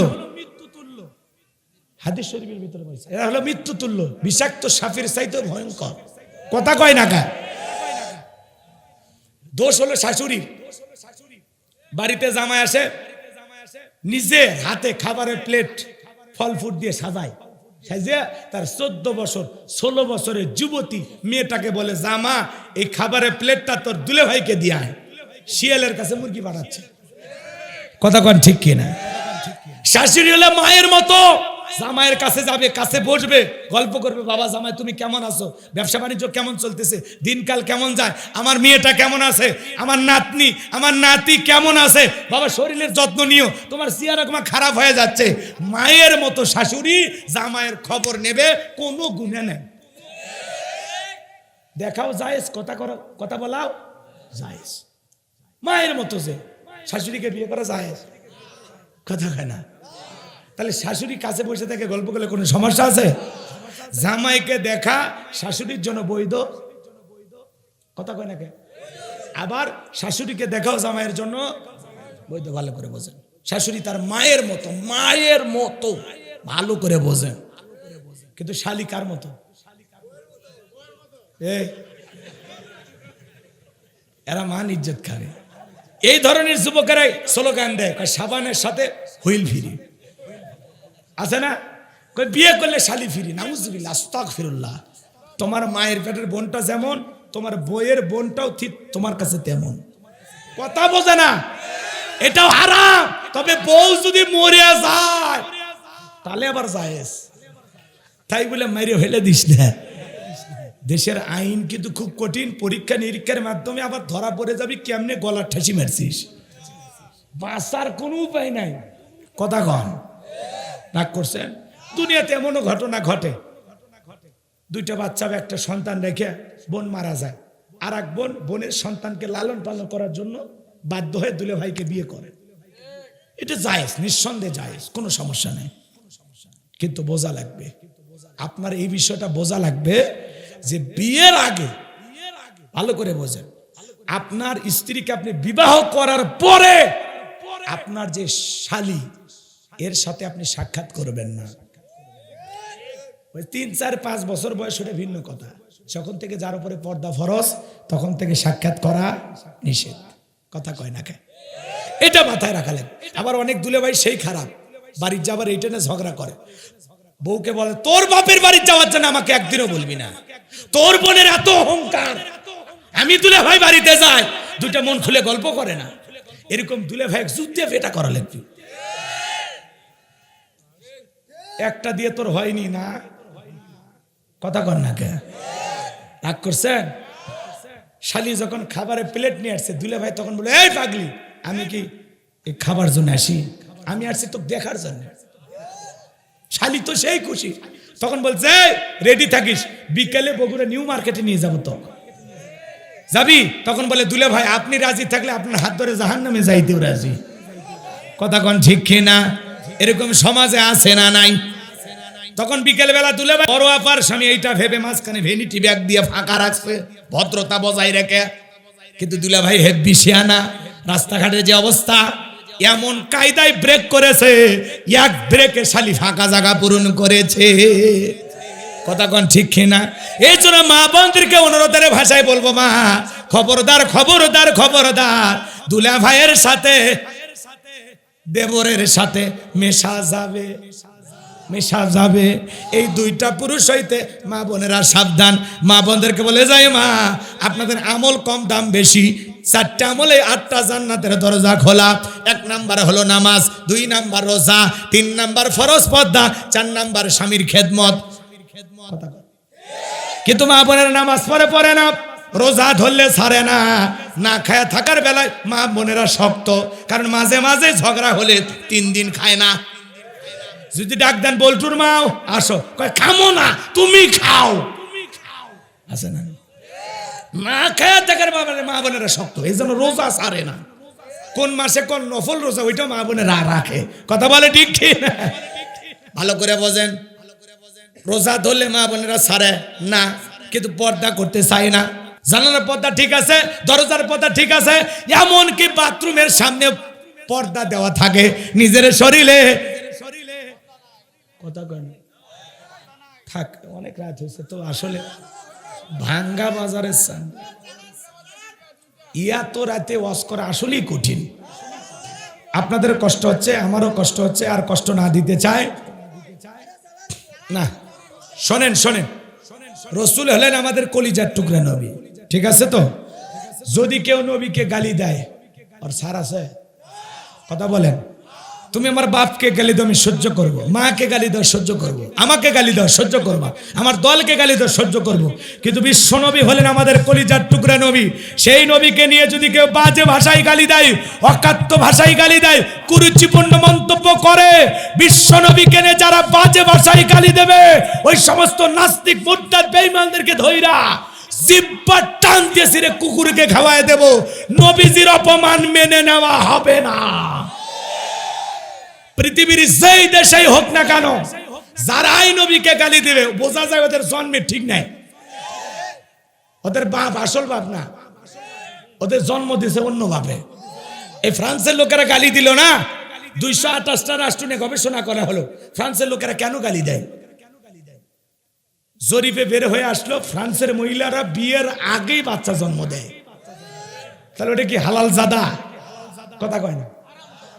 [SPEAKER 1] হাদিস শরীফের ভিতরে বলছে, এরা হলো মৃত্যু তুল্য, বিষাক্ত সাপের চাইতে ভয়ঙ্কর। কথা কয় না কা? দোষ হলো শাশুড়ির। বাড়িতে জামাই আসে, নিজে হাতে খাবারের প্লেট ফল ফুট দিয়ে সাজায়, সাজিয়ে তার 14 বছর 16 বছরের যুবতী মেয়েটাকে বলে, জামা এই খাবারের প্লেটটা তোর দুলে ভাইকে দিয়ে আয়। শিয়ালের কাছে মুরগি পাঠাচ্ছে। কথা কন ঠিক কিনা? শাশুড়ি হলো মায়ের মতো, জামাইয়ের কাছে যাবে, কাছে বসবে, গল্প করবে, বাবা জামাই তুমি কেমন আছো, ব্যবসা বাণিজ্য কেমন চলতেছে, দিনকাল কেমন যায়, আমার মেয়েটা কেমন আছে, আমার নাতনি আমার নাতি কেমন আছে, বাবা শরীরের যত্ন নিও, তোমার চেহারা খারাপ হয়ে যাচ্ছে। মায়ের মতো শাশুড়ি জামাইয়ের খবর নেবে, কোনো গুণে নেই। দেখাও জায়েজ, কথা করো, কথা বলাও জায়েজ। মায়ের মতো যে শাশুড়িকে বিয়ে করা জায়েজ। কথা হয় না? তাহলে শাশুড়ি কাছে বসে থেকে গল্প করলে কোনো সমস্যা আছে? জামাইকে দেখা শাশুড়ির জন্য বৈধ। কথা কয় নাকি? আবার শাশুড়িকে দেখাও জামাইয়ের জন্য বৈধ। ভালো করে বোঝেন, শাশুড়ি তার মায়ের মতো, মায়ের মতো ভালো করে বোঝেন। কিন্তু শালি কার মতো? এরা মান ইজ্জত খাবে, এই ধরনের যুবকেরাই স্লোগান দেয়, কয় সাবানের সাথে হুইল ফ্রি। আছে না? কই বিয়ে করলে শালি ফ্রি। নাউজুবিল্লাহ, আস্তাগফিরুল্লাহ। তোমার মায়ের পেটের বোনটা যেমন, তোমার বইয়ের বোনটাও ঠিক তোমার কাছে তেমন। কথা বোঝে না? এটাও হারাম। তবে বউ যদি মরে যায় তাহলে আবার জায়েজ। তাই বলে মাইরে ফেলে দিস না। দেশের আইন কিন্তু খুব কঠিন। পরীক্ষা নিরীক্ষার মাধ্যমে আবার ধরা পড়ে যাবি কেমনে গলার ঠাসি মারছিস। বাঁচার কোনো উপায় নাই। কথা কন, রাগ করছেন? দুনিয়াতে এমনও ঘটনা ঘটে, দুইটা বাচ্চা একটা সন্তান রেখে বোন মারা যায়, আর এক বোনের সন্তানকে লালন পালন করার জন্য বাধ্য হয়ে দুলে ভাইকে বিয়ে করে। এটা জায়েজ, নিঃসন্দেহে জায়েজ, কোনো সমস্যা নেই। কিন্তু বোঝা লাগবে, আপনার এই বিষয়টা বোঝা লাগবে যে বিয়ের আগে ভালো করে বোঝেন, আপনার স্ত্রীকে আপনি বিবাহ করার পরে আপনার যে শালী এর সাথে আপনি সাক্ষাৎ করবেন না। ওই 3, 4, 5 বছর বয়স ওটা ভিন্ন কথা। যখন থেকে যার উপরে পর্দা ফরজ তখন থেকে সাক্ষাৎ করা নিষেধ। কথা কয় না কে? এটা মাথায় রাখা লাগবে। আবার অনেক দুলে ভাই সেই খারাপ, বাড়ির যাবার এইটা না ঝগড়া করে। বউকে বলে তোর বাপের বাড়ির যাওয়ার জন্য আমাকে একদিনও বলবি না, তোর বোনের এত অহংকার, আমি দুলে ভাই বাড়িতে যাই, দুইটা মন খুলে গল্প করে না। এরকম দুলে ভাই যুদ্ধে এটা করা লাগবে। একটা দিয়ে তোর হয়নি না, কথা কর না কে? রাগ করছেন? শালি যখন খাবারের প্লেট নিয়ে আসছে দুলে ভাই তখন বলে এই পাগলি, আমি কি এই খাবার জন্য আসি? আমি আসছি তো দেখার জন্য। শালি তো সেই খুশি, তখন বলছে রেডি থাকিস, বিকেলে বগুড়া নিউ মার্কেটে নিয়ে যাবো। তো যাবি? তখন বলে দুলে ভাই আপনি রাজি থাকলে আপনার হাত ধরে জাহান্নামে যাইতেও রাজি। কথা কন ঠিক কিনা? এরকম সমাজে আছে না নাই? তখন বিকেল বেলা দুলে ভাই বড় আপার স্বামী এইটা ভেবে মাঝখানে ভ্যানিটি ব্যাগ দিয়ে ফাঁকা রাখছে, ভদ্রতা বজায় রেখে। কিন্তু দুলে ভাই হেব্বি শিয়ানা, রাস্তাঘাটের যে অবস্থা, এমন কায়দায় ব্রেক করেছে, এক ব্রেকে শালি ফাঁকা জায়গা পূরণ করেছে। কথা কন ঠিক কিনা? এই জন্য মা বোনদেরকে অনুরোধের ভাষায় বলবো, মা খবরদার খবরদার খবরদার, দুলা ভাইয়ের সাথে দেবরের সাথে মেশা যাবে, মেশা যাবে। এই দুইটা পুরুষ হইতে মা বোনেরা সাবধান। মা বোনদেরকে বলে যায়, মা আপনাদের আমল কম দাম বেশি, 4টা আমলে 8টা জান্নাতের দরজা খোলা। 1 নাম্বার হলো নামাজ, 2 নাম্বার রোজা, 3 নাম্বার ফরজ পর্দা, 4 নাম্বার স্বামীর খেদমত। কিন্তু মা বোনের নামাজ পড়ে না, রোজা ধরলে ছাড়ে না, না খায়া থাকার বেলায় মা বোনেরা শক্ত, কারণ মাঝে মাঝে ঝগড়া হলে 3 দিন খায় না। যদি ডাক দেন বল্টুর মাও আসো, কয় খামো না, তুমি খাও। আছে না? না খায়া থাকার মা বোনেরা শক্ত, এই জন্য রোজা ছাড়ে না। কোন মাসে কোন নফল রোজা ওইটা মা বোনেরা রাখে। কথা বলে ঠিক ঠিক না? ভালো করে বোঝেন। রোজা ধরলে মা বোনেরা ছাড়ে না, কিন্তু পর্দা করতে চায় না। জানালার পর্দা ঠিক আছে, দরজার পর্দা ঠিক আছে, এমনকি বাথরুমের সামনে পর্দা দেওয়া থাকে নিজের শরীরে। কথা কন থাক, অনেক রাত হয়েছে তো। আসলে ভাঙ্গা বাজারের সান ইয়া তো রাতে ওয়াজ করা আসলেই কঠিন। আপনাদের কষ্ট হচ্ছে, আমারও কষ্ট হচ্ছে, আর কষ্ট না দিতে চায় না। শোনেন শোনেন, রসুল হলেন আমাদের কলিজার টুকরা নবী, ঠিক আছে তো? যদি কেউ নবীকে গালি দেয় আর সার আছে, কথা বলেন, তুমি আমার বাপকে গালি দাও আমি সহ্য করব, মাকে গালি দাও সহ্য করব, আমাকে গালি দাও সহ্য করব, আমার দলকে গালি দাও সহ্য করব। কিন্তু বিশ্ব নবী হলেন আমাদের কলিজার টুকরা নবী। সেই নবীকে নিয়ে যদি কেউ বাজে ভাষায় গালি দেয়, অকাত্য ভাষায় গালি দেয়, কুরুচিপূর্ণ মন্তব্য করে, বিশ্ব নবীকে নিয়ে যারা বাজে ভাষায় গালি দেবে, ওই সমস্ত নাস্তিক মুরতাদ বেঈমানদেরকে ধইরা জিহ্বা টান দিয়ে ছিঁড়ে কুকুরকে খাওয়ায় দেব। নবীজির অপমান মেনে নেওয়া হবে না। পৃথিবীর যেই দেশেই হোক না কেন, যারাই নবীকে গালি দেবে বোঝা যায় ওদের জন্মে ঠিক নাই, ওদের বাপ আসল বাপ না, ওদের জন্ম দিয়েছে অন্য বাপে। এই ফ্রান্সের লোকেরা গালি দিল না, 228টা রাষ্ট্র নিয়ে গবেষণা করা হলো ফ্রান্সের লোকেরা কেন গালি দেয়। জরিপে বের হয়ে আসলো ফ্রান্সের মহিলারা বিয়ের আগেই বাচ্চা জন্ম দেয়। তাহলে ওটা কি হালাল জাদা? কথা কয় না,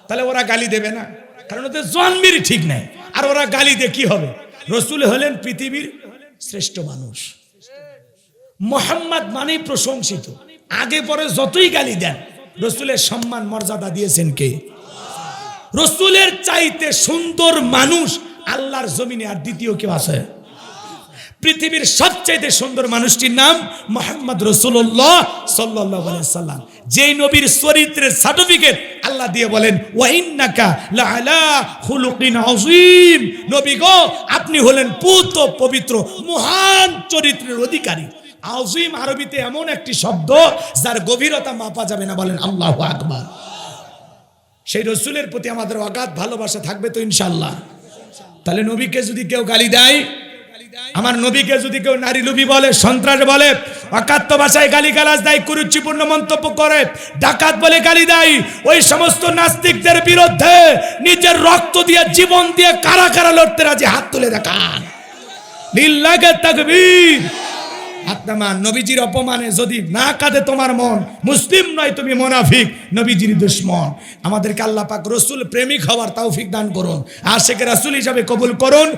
[SPEAKER 1] তাহলে ওরা গালি দেবে না, কারণ ওদের জন্মেরই ঠিক নাই। আর ওরা গালি দিয়ে কি হবে? রসুল হলেন পৃথিবীর শ্রেষ্ঠ মানুষ, মোহাম্মদ মানেই প্রশংসিত। আগে পরে যতই গালি দেন, রসুলের সম্মান মর্যাদা দিয়েছেন কে? রসুলের চাইতে সুন্দর মানুষ আল্লাহর জমিনে আর দ্বিতীয় কেউ আছে? পৃথিবীর সবচাইতে সুন্দর মানুষটির নাম মুহাম্মদ রাসূলুল্লাহ সাল্লাল্লাহু আলাইহি সাল্লাম। যেই নবীর চরিত্রের সার্টিফিকেট আল্লাহ দিয়ে বলেন ওয়া ইন্নাকা লাআলা খুলুকিন আযীম, নবী গো আপনি হলেন পুত পবিত্র মহান চরিত্রের অধিকারী। আযীম আরবিতে এমন একটি শব্দ যার গভীরতা মাপা যাবে না, বলেন আল্লাহু আকবার। সেই রসুলের প্রতি আমাদের অগাধ ভালোবাসা থাকবে তো ইনশাআল্লাহ। তাহলে নবীকে যদি কেউ গালি দেয়, আমার নবীকে যদি কেউ নারী লোভী বলে, সন্ত্রাস বলে, অকাত্য ভাষায় গালিগালাজ দেয়, কুরুচিপূর্ণ মন্তব্য করে, ডাকাত বলে গালি দেয়, ওই সমস্ত নাস্তিকদের বিরুদ্ধে নিজের রক্ত দিয়ে জীবন দিয়ে কারা কারা লড়তে রাজি, হাত তুলে দেখান। লিল্লাহি তাকবীর। আপনার নবীজির অপমানে যদি না কাঁদে তোমার মন, মুসলিম নয় তুমি মুনাফিক, নবীজির দুশমন। আমাদেরকে আল্লাহ পাক রসুল প্রেমিক হওয়ার তৌফিক দান করুন, আশিক রাসূল হিসাবে কবুল করুন।